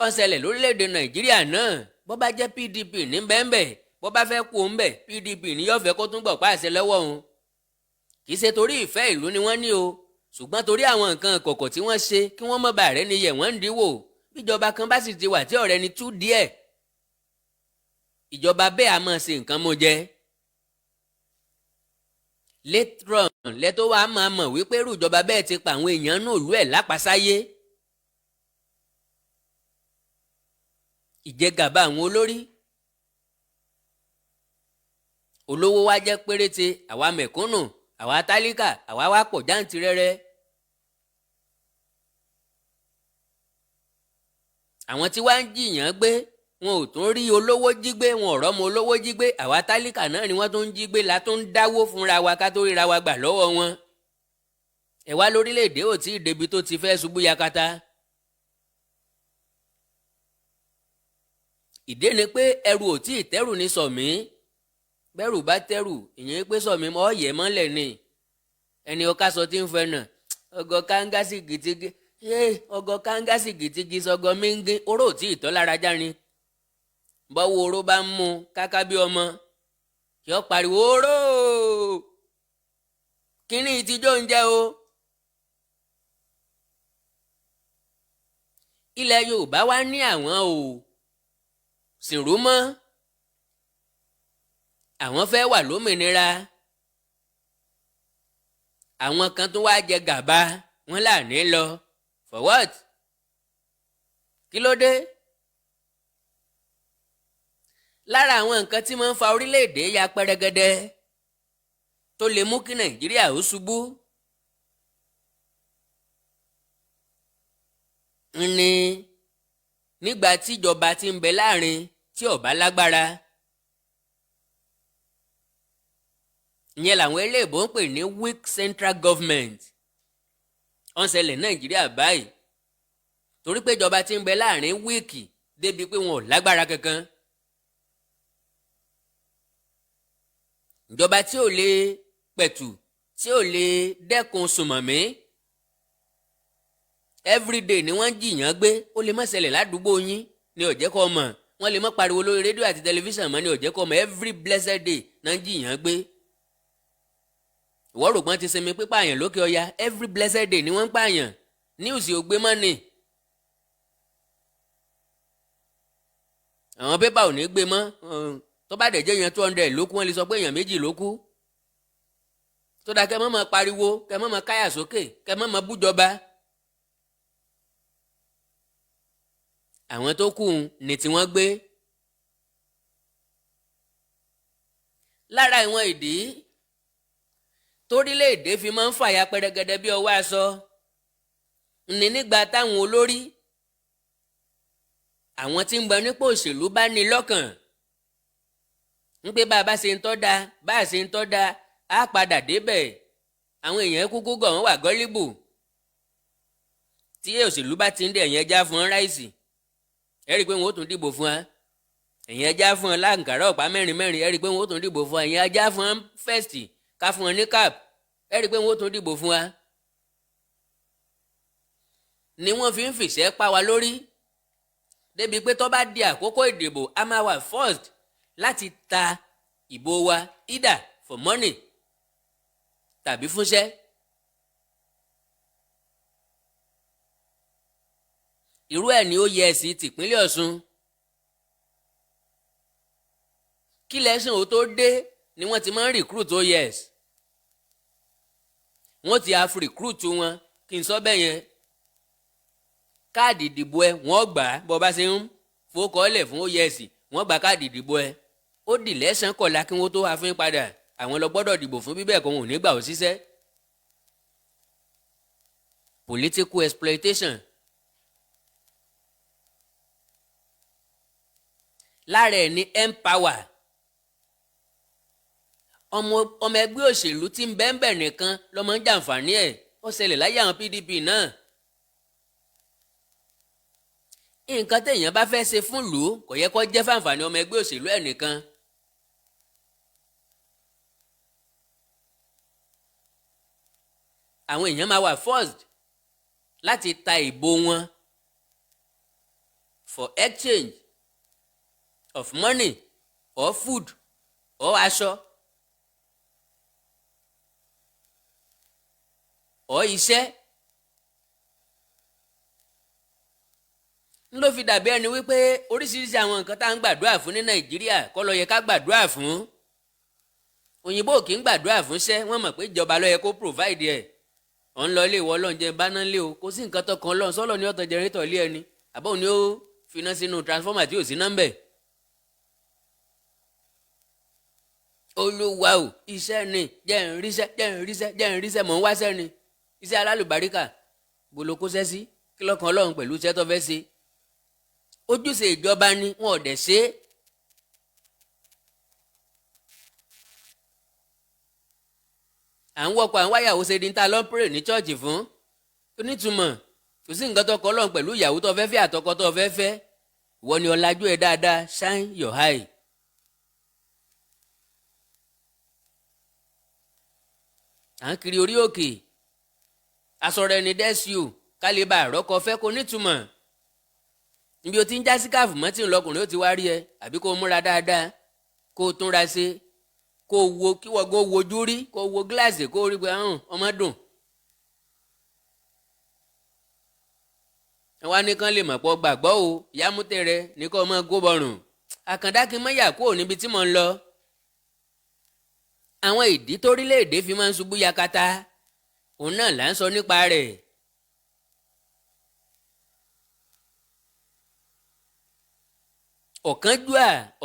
Ó ṣẹlẹ̀ lórílẹ̀‐èdè Nàìjíríà náà bó bá jẹ́ PDP ní bẹ́ẹ̀nbẹ́ bó bá fẹ́ kú ńbẹ̀ PDP ní yóò fẹ́ kó tún gbọ̀ pàṣẹ lọ́wọ́ òun. Kì í ṣe torí ìfẹ́ ìlú ni wọ́n ní o ṣùgbọ́n torí àwọn nǹkan kọ̀kọ̀ tí wọ́n ṣe kí wọ́n mọ̀ bá rẹ̀ ni yẹ̀ wọ́n ń díwò. Bíjọba kan bá sì ti wà tí ọ̀rẹ́ ni tú díẹ̀ ìjọba bẹ́ẹ̀ á máa ṣe nǹkan mú jẹ. Later on lẹ́tọ́ wa máa mọ̀ wípé irú ìjọba bẹ́ẹ̀ ti pa àwọn èèyàn nù ìlú ẹ̀ lápasáyé. Ìjẹgàba àwọn olórí olówó wa jẹ́ péréte àwa mẹ̀kúnnù àwa tálíkà àwa wá pọ̀ jáǹtirẹ́rẹ́. Àwọn tí wá ń jiyàn gbé wọn ò tún rí olówó jí gbé wọn ò rọ́mọ olówó jí gbé àwa tálíkà náà ni wọ́n tún ń jí gbé la tún ń dáwó fúnra wa ká tó ríra wa gbà lọ́wọ́ wọn. Ẹ wá lórílẹ̀‐èdè ò tí ì débi tó ti fẹ́ ṣubú yakata. Ìdí ni pé ẹrù ò tí ì tẹ́rù ní sọ̀mí bẹ́rù bá tẹ́rù ìyẹn pé sọ̀mí mọ́ ọ̀yẹ́ mọ́lẹ̀ ni ẹni ọ̀ká sọ tí ń fẹ́ nà ọgọ́ kángásì gìtìgì ọgọ́ kángásì gìtìgì sọgọ́ míngí oró ò tí ì tọ́ lára járin bọ́wọ́ oró bá ń mú káká bí ọmọ yọ pariwo oró kíní ìtijọ́ ń jẹ́ o. Ilẹ̀ Yorùbá wá ní àwọn o sìnrú mọ́ àwọn fẹ́ wà lómìnira àwọn kan tó wá jẹ gàba wọn là ní lọ for what? Kí ló dé? Lára àwọn nǹkan tí máa ń fa orílẹ̀-èdè ya pẹ́rẹ́gẹ́dẹ́ tó lè mú kí Nàìjíríà ó ṣubú ni nígbà tí ìjọba ti ń bẹ láàrin tí ó bá lágbára. Ìyẹn làwọn eléèbó ń pè ní weak central government. Ó ń ṣẹlẹ̀ Nàìjíríà báyìí torí pé ìjọba ti ń bẹ láàrin wíìkì débi pé wọn ò lágbára kankan. Ìjọba tí ò lè pẹ̀tù tí ò lè dẹ́kun sùmọ̀mí everyday ni wọ́n ń jiyàn gbé ó lè má ṣẹlẹ̀ ládùúgbò yín ni ó jẹ́ kó mọ̀ wọ́n lè má pariwo lórí rédíò àti tẹlifíṣàn mọ́ ni ó jẹ́ kó mọ̀ every blessed day náà ń jiyàn gbé. Ìwọ rò pọ́n ti sinmi pípààyàn lókè ọya every blessed day ni wọ́n ń pààyàn níwùsì ò gbé mọ́ ni. Àwọn pépà ò ní gbé mọ́ tó bá dẹ̀ jẹ́ èèyàn 200 ló kú wọ́n lè sọ pé èèyàn 2 ló kú. Tó dáa kẹ́ mọ́ mọ́ pariwo kẹ́ mọ́ mọ́ káyà sókè kẹ́ mọ́ mọ́ bújọba. Àwọn tó kù ní tí wọ́n gbé. Lára ìwọ̀n ìdí torílẹ̀-èdè fi máa ń fàya pẹ́rẹ́gẹ́dẹ́ bí ọwọ́ aṣọ ní nígbà táwọn olórí àwọn tí ń bẹ nípò òṣèlú bá ní lọ́kàn ń pé bá a bá ṣe ń tọ́ da bá a ṣe ń tọ́ da á padà débẹ̀ àwọn èèyàn kúkú gọ̀ wọ́n wà gọ́líbù tí òṣèlú bá ti ń dẹ̀ ẹ̀yẹn já fún ráìsì ẹ rí i pé wọn ó tún dìbò fún wa ẹ̀yẹn já fún ọ láǹkàrà ọ̀pá mẹ́rin ẹ rí i pé wọn ó tún dìbò fún wa ẹ̀yẹn já fún ọ fẹ́ẹ̀sì ká fún ọ ní cap ẹ rí i pé wọn ó tún dìbò fún wa ni wọ́n fi ń fìṣẹ́ pa wa lórí débi pé tó bá di àkókò ìdìbò a máa wà forced láti ta ìbò wa either for money tàbí fúnṣẹ́. Irú ẹ̀ ni ó yẹ sí tìpínlẹ̀ Ọ̀ṣun kí lẹ́sìn ó tó dé ni wọ́n ti máa ń recruit OYS wọ́n ti half recruit wọn kí n sọ bẹ́ẹ̀ yẹn káàdì ìdìbò ẹ wọ́n gbà á bọ́ bá ṣe ń fowókọ́lẹ̀ fún OYS wọ́n gba káàdì ìdìbò ẹ ó dì lẹ́sàn kọ̀ọ̀la kí wọ́n tó wá fún padà àwọn lọ gbọ́dọ̀ dìbò fún bíbẹ̀ kan wọn ò ní gbà ó ṣiṣẹ́. Political exploitation. Lára ẹ̀ ní empower ọmọ ẹgbẹ́ òṣèlú tí ń bẹ́ẹ̀ nìkan lọ́mọ ń jàǹfààní ẹ̀ ó ṣẹlẹ̀ láyé àwọn PDP náà. Nǹkan téèyàn bá fẹ́ ṣe fún ìlú kò yẹ kó jẹ́ fàǹfààní ọmọ ẹgbẹ́ òṣèlú ẹ̀ nìkan. àwọn èèyàn máa wà forced láti ta ìbò wọn for exchange of money or food or aṣọ or iṣẹ́. n ló fi dàbí ẹni wípé oríṣiríṣi àwọn nǹkan tá à ń gbàdúrà fún ní Nàìjíríà kọ́ ló yẹ ká gbàdúrà fún. Òyìnbó kì í gbàdúrà fúnṣẹ́, wọ́n mọ̀ pé ìjọba ló yẹ kó provide ẹ̀. Ọ̀n lọ ilé ìwọ ọlọ́run jẹ́ báná lé o, kò sí nǹkan tó kan lọ́n sọ́lọ́ ní ọ̀tọ̀ jẹrẹ́tọ̀ lé ẹni àbọ̀ ni ó finá sínú transformer tí ò sí nọ́mbẹ̀. Olúwa o, iṣẹ́ ni jẹ́ ń ríṣẹ́ mọ̀ ń wáṣẹ́ ni iṣẹ́ alálùbáríkà gbòlókóṣẹ́ sí kí lọ́kàn ọlọ́run pẹ̀lú iṣẹ́ tó fẹ́ ṣe. Ojúṣe ìjọba ni wọn ò dẹ̀ ṣe é. À ń wọ́pọ̀ àwọn wáyàwó ṣe di ń ta lọ́pẹ̀rẹ̀ ní chọ́ọ̀chì fún onítùmọ̀ kò sí nǹkan tó kọ́ lọ́n pẹ̀lú ìyàwó tó fẹ́ fẹ́ àtọkọ tó fẹ́ fẹ́ ìwọ ni ọ̀làjú ẹ̀ dáadáa shine your eye. À ń kiri orí òkè asọ̀rọ̀ ẹni dẹ́síù kálíbà àrọ́kọ fẹ́ kó nítumọ̀ níbi o ti ń já sí káàfù mọ́tì ńlọkùnrin ó ti wá rí ẹ àbí kó o múra dáadáa kó o túnra ṣe kó wo kí wọ́n gbọ́ wojú rí kó wo gíláàsì kó rí pé ọmọ dùn. wá ní kán lè mọ̀ pọ̀ gbàgbọ́ o ìyámútẹ́ rẹ ní kó ọmọ góbọrùn àkàndá kí n mọ̀ yà kúrò níbi tí mò ń lọ. àwọn ìdí torílẹ̀-èdè fi máa ń ṣubú yakata òun náà là ń sọ nípa rẹ̀.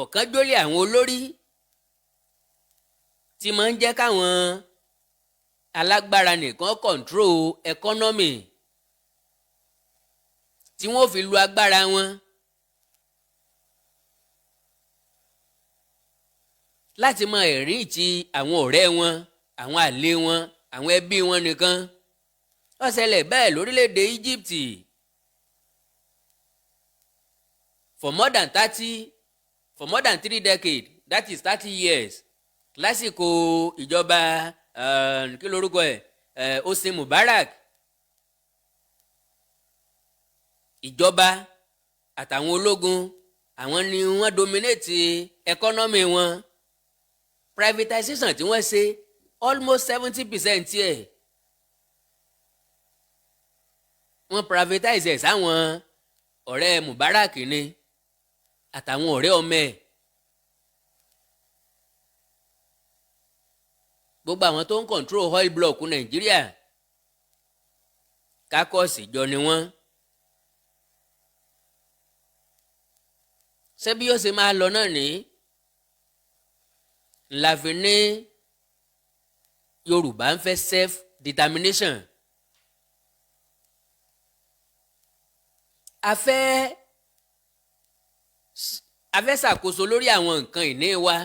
ọ̀kánjúlé àwọn olórí tí máa ń jẹ́ káwọn alágbára nìkan kọ̀ǹtró ẹkọ́nọ́mì tí wọ́n fi lu agbára wọn láti máa ẹ̀rín ti àwọn ọ̀rẹ́ wọn àwọn àlè wọn àwọn ẹbí wọn nìkan. Ó ṣẹlẹ̀ bẹ́ẹ̀ lórílẹ̀‐èdè Egypt for more than 3 decades, that is 30 years lásìkò ìjọba kí lorúkọ ẹ̀ Hosni Mubarak. Ìjọba àtàwọn ológun àwọn ni wọ́n dominate economy wọn. Privatization tí wọ́n ṣe almost 70% ẹ̀ wọ́n privatize ẹ̀ sáwọn ọ̀rẹ́ Mubarak ni àtàwọn ọ̀rẹ́ ọmọ ẹ̀. Gbogbo àwọn tó ń control oil block Nàìjíríà kákọ́ọ̀sì jọ ni wọ́n. Ṣé bí yóò ṣe máa lọ náà ní la fi ní Yorùbá ń fẹ́ self determination. A fẹ́ ṣàkóso lórí àwọn nǹkan ìní wa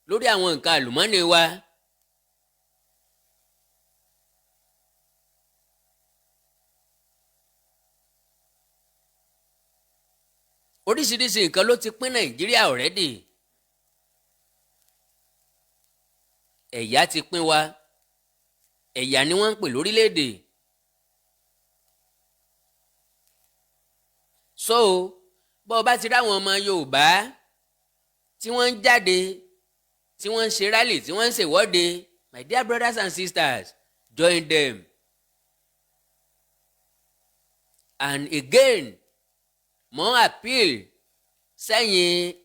lórí àwọn nǹkan àlùmọ́ọ́nì wa. Oríṣiríṣi nǹkan ló ti pín Nàìjíríà already. Ẹ̀yà ti pín wa ẹ̀yà ni wọ́n ń pè lórílẹ̀‐èdè. So bó o bá ti ráwọn ọmọ Yorùbá tí wọ́n ń jáde tí wọ́n ń ṣe rally tí wọ́n ń ṣèwọ́de, my dear brothers and sisters, join them. And again mo appeal sẹ́yìn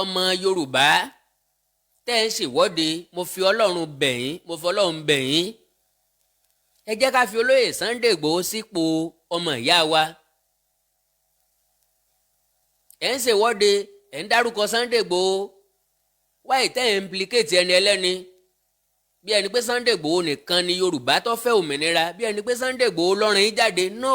ọmọ Yorùbá tẹ́ ẹ ṣèwọ́de, mo fi Ọlọ́run bẹ̀ yín, mo fi Ọlọ́run bẹ̀ yín. Ẹ jẹ́ ká fi olóyè Sunday Igboho sípò ọmọ ìyá wa. Ẹ ń ṣèwọ́de ẹ ń dárúkọ Sunday Igboho, wáyé tẹ́ ẹ implicate ẹni ẹlẹ́ni bí ẹni pé Sunday Igboho nìkan ni Yorùbá tó fẹ́ òmìnira, bí ẹni pé Sunday Igboho lọ́rùn yín jáde. No.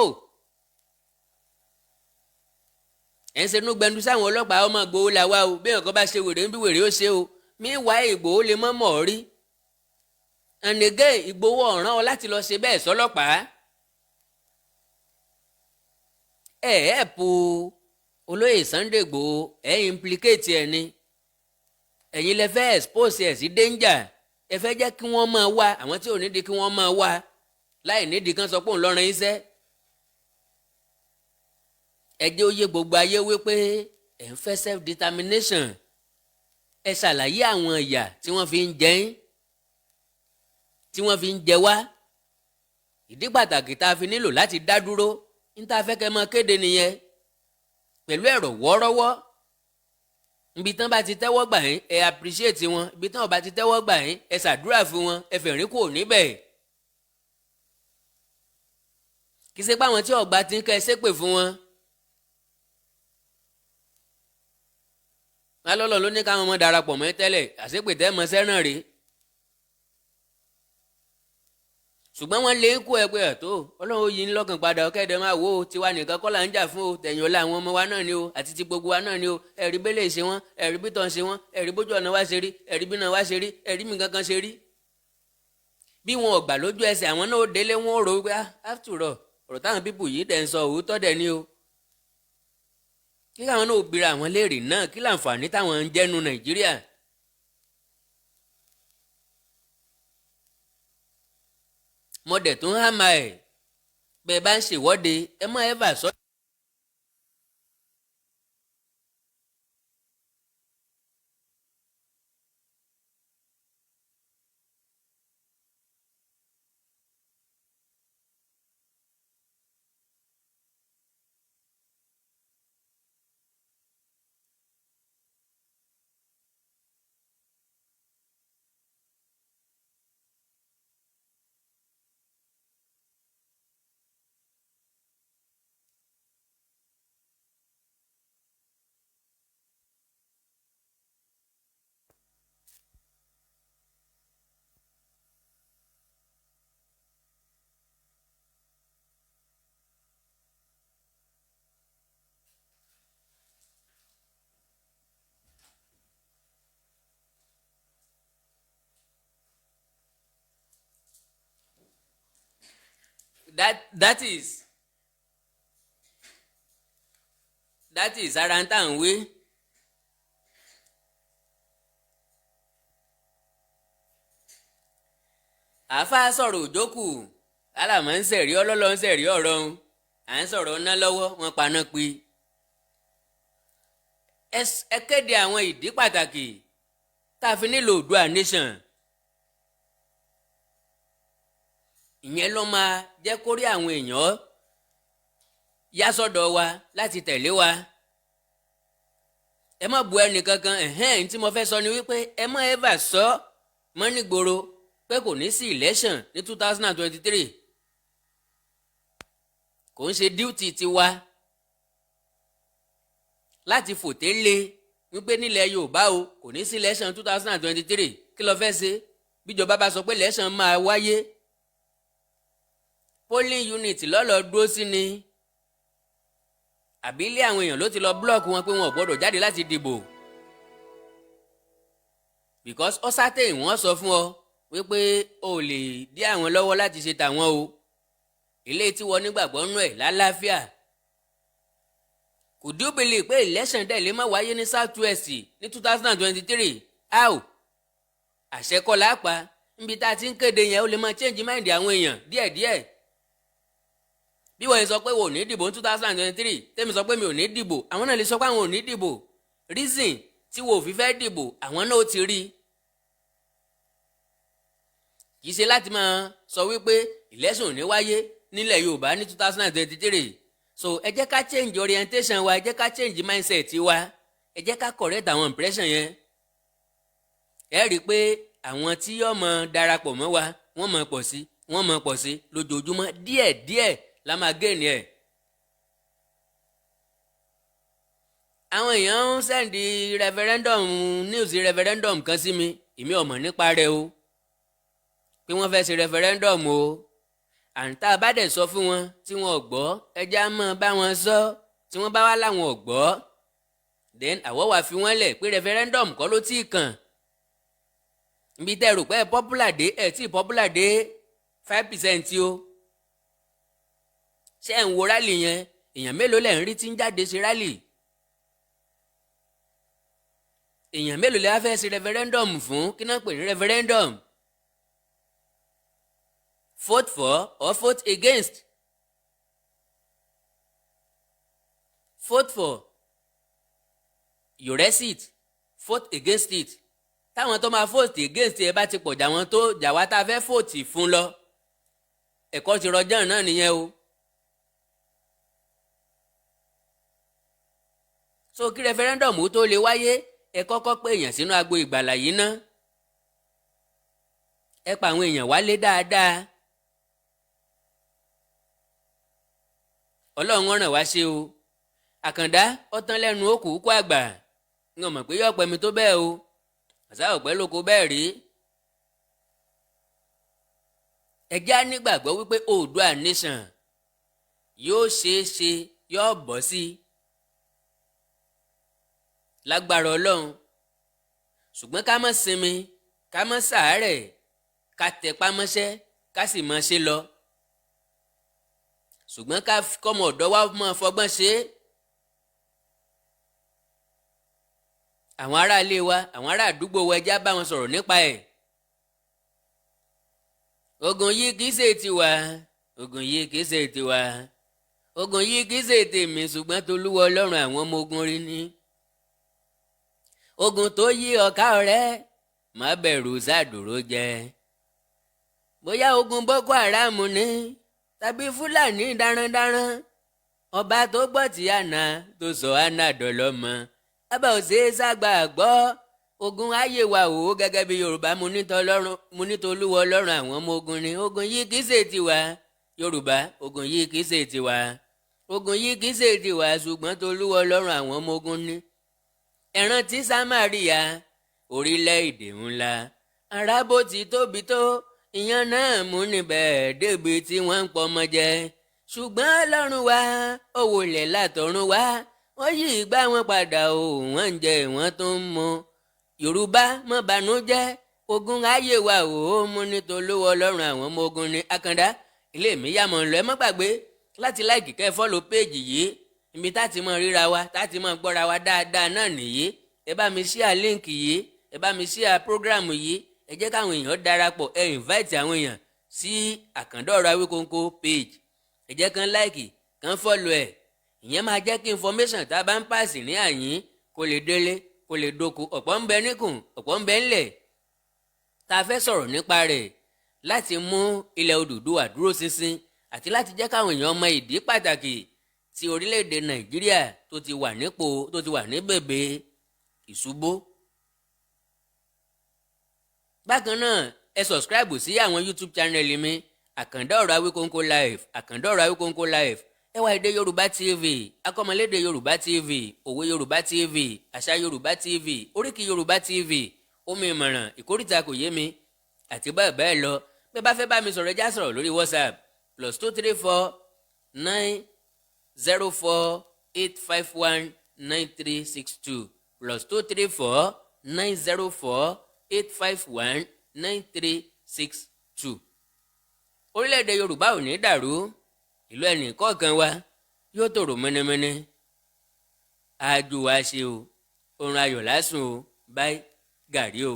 Ẹ ń ṣenú gbẹndu sáwọn ọlọ́pàá ọmọ Igboho là wá o, bí nǹkan bá ṣe wèrè ń bí wèrè ó ṣe o. Meanwhile Igboho lè mọ́ mọ̀ rí. And again Igboho ọ̀ràn ọ láti lọ ṣe bẹ́ẹ̀ sọ́lọ́pàá. Ẹ̀ẹ́pù olóyè Sunday Igboho implicate ẹ̀ ni. Ẹ̀yin lẹ fẹ́ expose ẹ̀ sí danger. Ẹ fẹ́ jẹ́ kí wọ́n máa wá àwọn tí ò ní di kí wọ́n máa wá láì nídìí kan sọ pé òun lọ́rùn iṣẹ́. ẹ jẹ́ ó yé gbogbo ayé wípé ẹ̀ ń fẹ́ self determination. ẹ ṣàlàyé àwọn ìyà tí wọ́n fi ń jẹ yín, tí wọ́n fi ń jẹ wá. ìdí pàtàkì tá a fi nílò láti dá dúró ní tá a fẹ́ kẹ́ mọ kéde nìyẹn pẹ̀lú ẹ̀rọ wọ́ọ́rọ́wọ́. ibi tán bá ti tẹ́wọ́ gbà yín ẹ appreciate wọn, ibi tán ò bá ti tẹ́wọ́ gbà yín ẹ ṣàdúrà fún wọn, ẹ fẹ̀rín kò níbẹ̀. kì í ṣe pé àwọn tí ọ̀gbà ti ń kẹ́ ẹ ṣépè fún wọn. alọ́lọ́ ló ní káwọn ọmọ darapọ̀ mọ́ tẹ́lẹ̀ àṣepè tẹ́ mọ sẹ́ràn rèé. ṣùgbọ́n wọ́n lé kó ẹ pé ẹ̀tọ́ ọlọ́run ó yí ń lọ́kàn padà ọ̀kẹ́dẹ̀ máa wò ó tiwa nìkan kọ́ là ń jà fún o tẹ̀yìn ọ̀la àwọn ọmọ wa náà ni o àti ti gbogbo wa náà ni o ẹ̀rí bẹ́lẹ̀ ṣe wọ́n ẹ̀rí bí tán ṣe wọ́n ẹ̀rí bójú ọ̀nà wa ṣe rí ẹ̀rí bí náà wa ṣe rí ẹ̀rí mi kankan ṣe rí. bí wọn ò gbà lójú ẹsẹ̀ àwọn náà ó délé wọn ó rò ó pé after all ọ̀rọ̀ táwọn pípù yìí dẹ̀ ń sọ òótọ́ dẹ̀ ni o. kí káwọn náà bira àwọn léèrè náà kí láǹfààní táwọn ń jẹ́nu Nàìjíríà. mọ̀dẹ̀ tó ń hàmà ẹ̀ bẹ́ẹ̀ bá ń ṣèwọ́de ẹ mọ́ ẹ bà sọ́. that is ara ń tà ń wé. àáfàá sọ̀rọ̀ òjókù alàmọ́ ń sẹ̀rí ọlọ́lọ́ ń sẹ̀rí ọ̀rọ̀ ń à ń sọ̀rọ̀ ná lọ́wọ́ wọn paná pé. ẹ kéde àwọn ìdí pàtàkì tá a fi nílò Oòduà nation. ìyẹn ló máa jẹ́ kó rí àwọn èèyàn yá sọ́dọ̀ wa láti tẹ̀lé wa. ẹ má bu ẹnì kankan tí mo fẹ́ sọ ni wípé ẹ má ẹ́fà sọ mọ́ nígboro pé kò ní sí election ní 2023. kò ń ṣe duty tiwa láti fòté lé wípé nílẹ̀ Yorùbá o kò ní sí election 2023 kí ló fẹ́ ṣe bíjọba bá sọ pé election máa wáyé polling unit lọ́lọ́ dúró sí ni àbí ilé àwọn èèyàn ló ti lọ búlọ́ọ̀kì wọn pé wọn ò gbọ́dọ̀ jáde láti dìbò because ọ́sátẹ̀ wọ́n sọ fún ọ wípé o lè dí àwọn lọ́wọ́ láti ṣe tàwọn o ilé tí wọ́n nígbàgbọ́ nú ẹ̀ lálàáfíà. Could you believe pé election dẹ̀ lè má wáyé ní South West ní 2023 how àṣẹ kọ́ lápá níbi tá a ti ń kéde yẹn ó lè máa change mind àwọn èèyàn díẹ̀díẹ̀. bí wọ́n sọ pé wọ́n ò ní dìbò ní 2023 tẹ́mi sọ pé mi ò ní dìbò àwọn náà lè sọ pé àwọn ò ní dìbò reason tí wọ́n ò fi fẹ́ dìbò àwọn náà ó ti rí. kì í ṣe láti máa sọ wípé election ò ní wáyé nílẹ̀ Yorùbá ní 2023 so ẹ jẹ́ ká change orientation wa ẹ jẹ́ ká change mindset wa ẹ jẹ́ ká correct àwọn impression yẹn. ẹ rí i pé àwọn tí yóò mọ darapọ̀ mọ́ wa wọ́n mọ pọ̀ sí lójoojúmọ́ díẹ̀díẹ̀ la máa gain ẹ̀. àwọn èèyàn ń sẹ́ndì news referendum kan sí mi èmi ò mọ̀ nípa rẹ̀ o pé wọ́n fẹ́ ṣe referendum o àǹtá bá dẹ̀ sọ fún wọn tí wọn ò gbọ́ ẹja mọ́ bá wọn sọ tí wọ́n bá wá láwọn ò gbọ́ then àwọ̀ wá fi wọ́n lẹ̀ pé referendum kọ́ ló tíì kàn ibi tẹ́ rò pé popular dé ẹ̀ tí popular dé 5% o ṣé ẹ̀ ń wo rálì yẹn èèyàn mélòó lẹ̀ ń rí tí ń jáde ṣe rálì èèyàn mélòó lè wá fẹ́ ṣe referendum fún kí náà pè ní referendum vote for or vote against. Vote for, you rest it, vote against it. Táwọn tó máa vote against ẹ bá ti pọ̀ jà wọn tó jà wá tá a fẹ́ vote fún lọ, ẹ̀kọ́ ti rọjọ́ náà nìyẹn o. So kí referendum tó lè wáyé, ẹ kọ́kọ́ pé èèyàn sínú agbo ìgbàlà yìí ná. Ẹ pa àwọn èèyàn wálé dáadáa. Ọlọ́run ràn wá ṣe o. Àkàndá ọtán lẹ́nu òkú kó àgbà. N ò mọ̀ pé yọ̀pẹ̀ mi tó bẹ́ẹ̀ o. Àṣà ọ̀pẹ́ lóko bẹ́ẹ̀ rí. Ẹ jẹ́ á nígbàgbọ́ wípé Oòduà nation yóò ṣeé ṣe, yóò bọ́ sí lágbára Ọlọ́run. Ṣùgbọ́n ká má sinmi, ká má ṣàárẹ̀, ká tẹpá mọ́ṣẹ́, ká sì mọ́ ṣe lọ. Ṣùgbọ́n ká kọ́mọ ọ̀dọ́ wa mọ́ fọgbọ́n ṣe é. Àwọn ará ilé wa, àwọn ará àdúgbò wa, ẹjá bá wọn sọ̀rọ̀ nípa ẹ̀. Ogun yìí kìí ṣe tiwa, ogun yìí kìí ṣe tiwa, ogun yìí kìí ṣe tèmi, ṣùgbọ́n t'Olúwa Ọlọ́run àwọn ọmọ ogun rí ni. Ogun tó yí ọ̀ká ọ̀rẹ́, má bẹ̀rù ṣàdúró jẹ. Bóyá ogun Boko Haram ni tàbí Fúlàní darandaran, ọba tó gbọ́ tí àná tó sọ àná dọ̀lọ́mọ. Abà ò ṣeé ságbà gbọ́. Ogun ayé wa o gẹ́gẹ́ bí Yorùbá mo ní t'Olúwa Ọlọ́run àwọn ọmọ ogun ni. Ogun yìí kìí ṣe tiwa Yorùbá, ogun yìí kìí ṣe tiwa, ogun yìí kìí ṣe tiwa, ṣùgbọ́n t'Olúwa Ọlọ́run àwọn ọmọ ogun ni. Ẹ rántí Sámáríà, orílẹ̀-èdè ńlá, arábó ti tóbi tó, ìyẹn náà mú níbẹ̀ débi tí wọ́n ń pọmọ jẹ. Ṣùgbọ́n Ọlọ́run wa ó wọlẹ̀ látọ̀run wá, wọ́n yí ìgbà wọn padà o, wọ́n ń jẹ wọ́n tó ń mu. Yorùbá má bànújẹ́, ogun ayé wa o mú ní t'Olúwa Ọlọ́run àwọn ọmọ ogun ni. Àkàndá ilé mi yá mọ̀ ń lọ. Ẹ má gbàgbé láti láìkì kẹ́ fọ́lọ̀ péèjì yìí, ibi táti mọ̀ ríra wa, táti mọ̀ gbọ́ra wa dáadáa náà nìyí. Ẹ bá mi ṣíà líǹkì yìí, ẹ bá mi ṣíà prógráàmù yìí, ẹ jẹ́ káwọn èèyàn darapọ̀, ẹ invite àwọn èèyàn sí Àkàndá ọ̀rọ̀ Awikonko page. Ẹ jẹ́ kán láìkì, kán fọ́lọ̀ ẹ̀. Ìyẹn máa jẹ́ kí information tá a bá ń pàṣẹ ní àyín kó lè délé, kó lè dóko. Ọ̀pọ̀ ń bẹ níkùn, ọ̀pọ̀ ń bẹ ńlẹ̀ tá a fẹ́ sọ̀rọ̀ nípa rẹ̀ láti mú ilẹ̀ Odùduwà dúró ṣinṣin àti láti jẹ́ káwọn èèyàn mọ ìdí pàtàkì tí orílẹ̀-èdè Nàìjíríà tó ti wà nípò, tó ti wà ní bèbè ìṣubú. Bákan náà ẹ subscribe sí àwọn YouTube channel mi, Àkàndá ọ̀rọ̀ Awikonko live, Àkàndá ọ̀rọ̀ Awikonko live. Ẹ wá èdè Yorùbá TV, akọ́mọlédè Yorùbá TV, òwe Yorùbá TV, àṣà Yorùbá TV, oríkì Yorùbá TV, omi ìmọ̀ràn, ìkórìtà kò yé mi àti bẹ́ẹ̀ bẹ́ẹ̀ lọ. Bí ẹ bá fẹ́ bá mi sọ̀rọ̀, ẹ já sọ̀rọ̀ lórí WhatsApp +234 904 851 9362 +234 904 851 9362. Orílẹ̀-èdè Yorùbá ò ní dàrú, ìlú ẹnì kọ̀ọ̀kan wa yóò tòrò mẹ́nẹ́mẹ́nẹ́. Àjò wa ṣe o, oorun ayọ̀ lásùn o, bye gàrí o.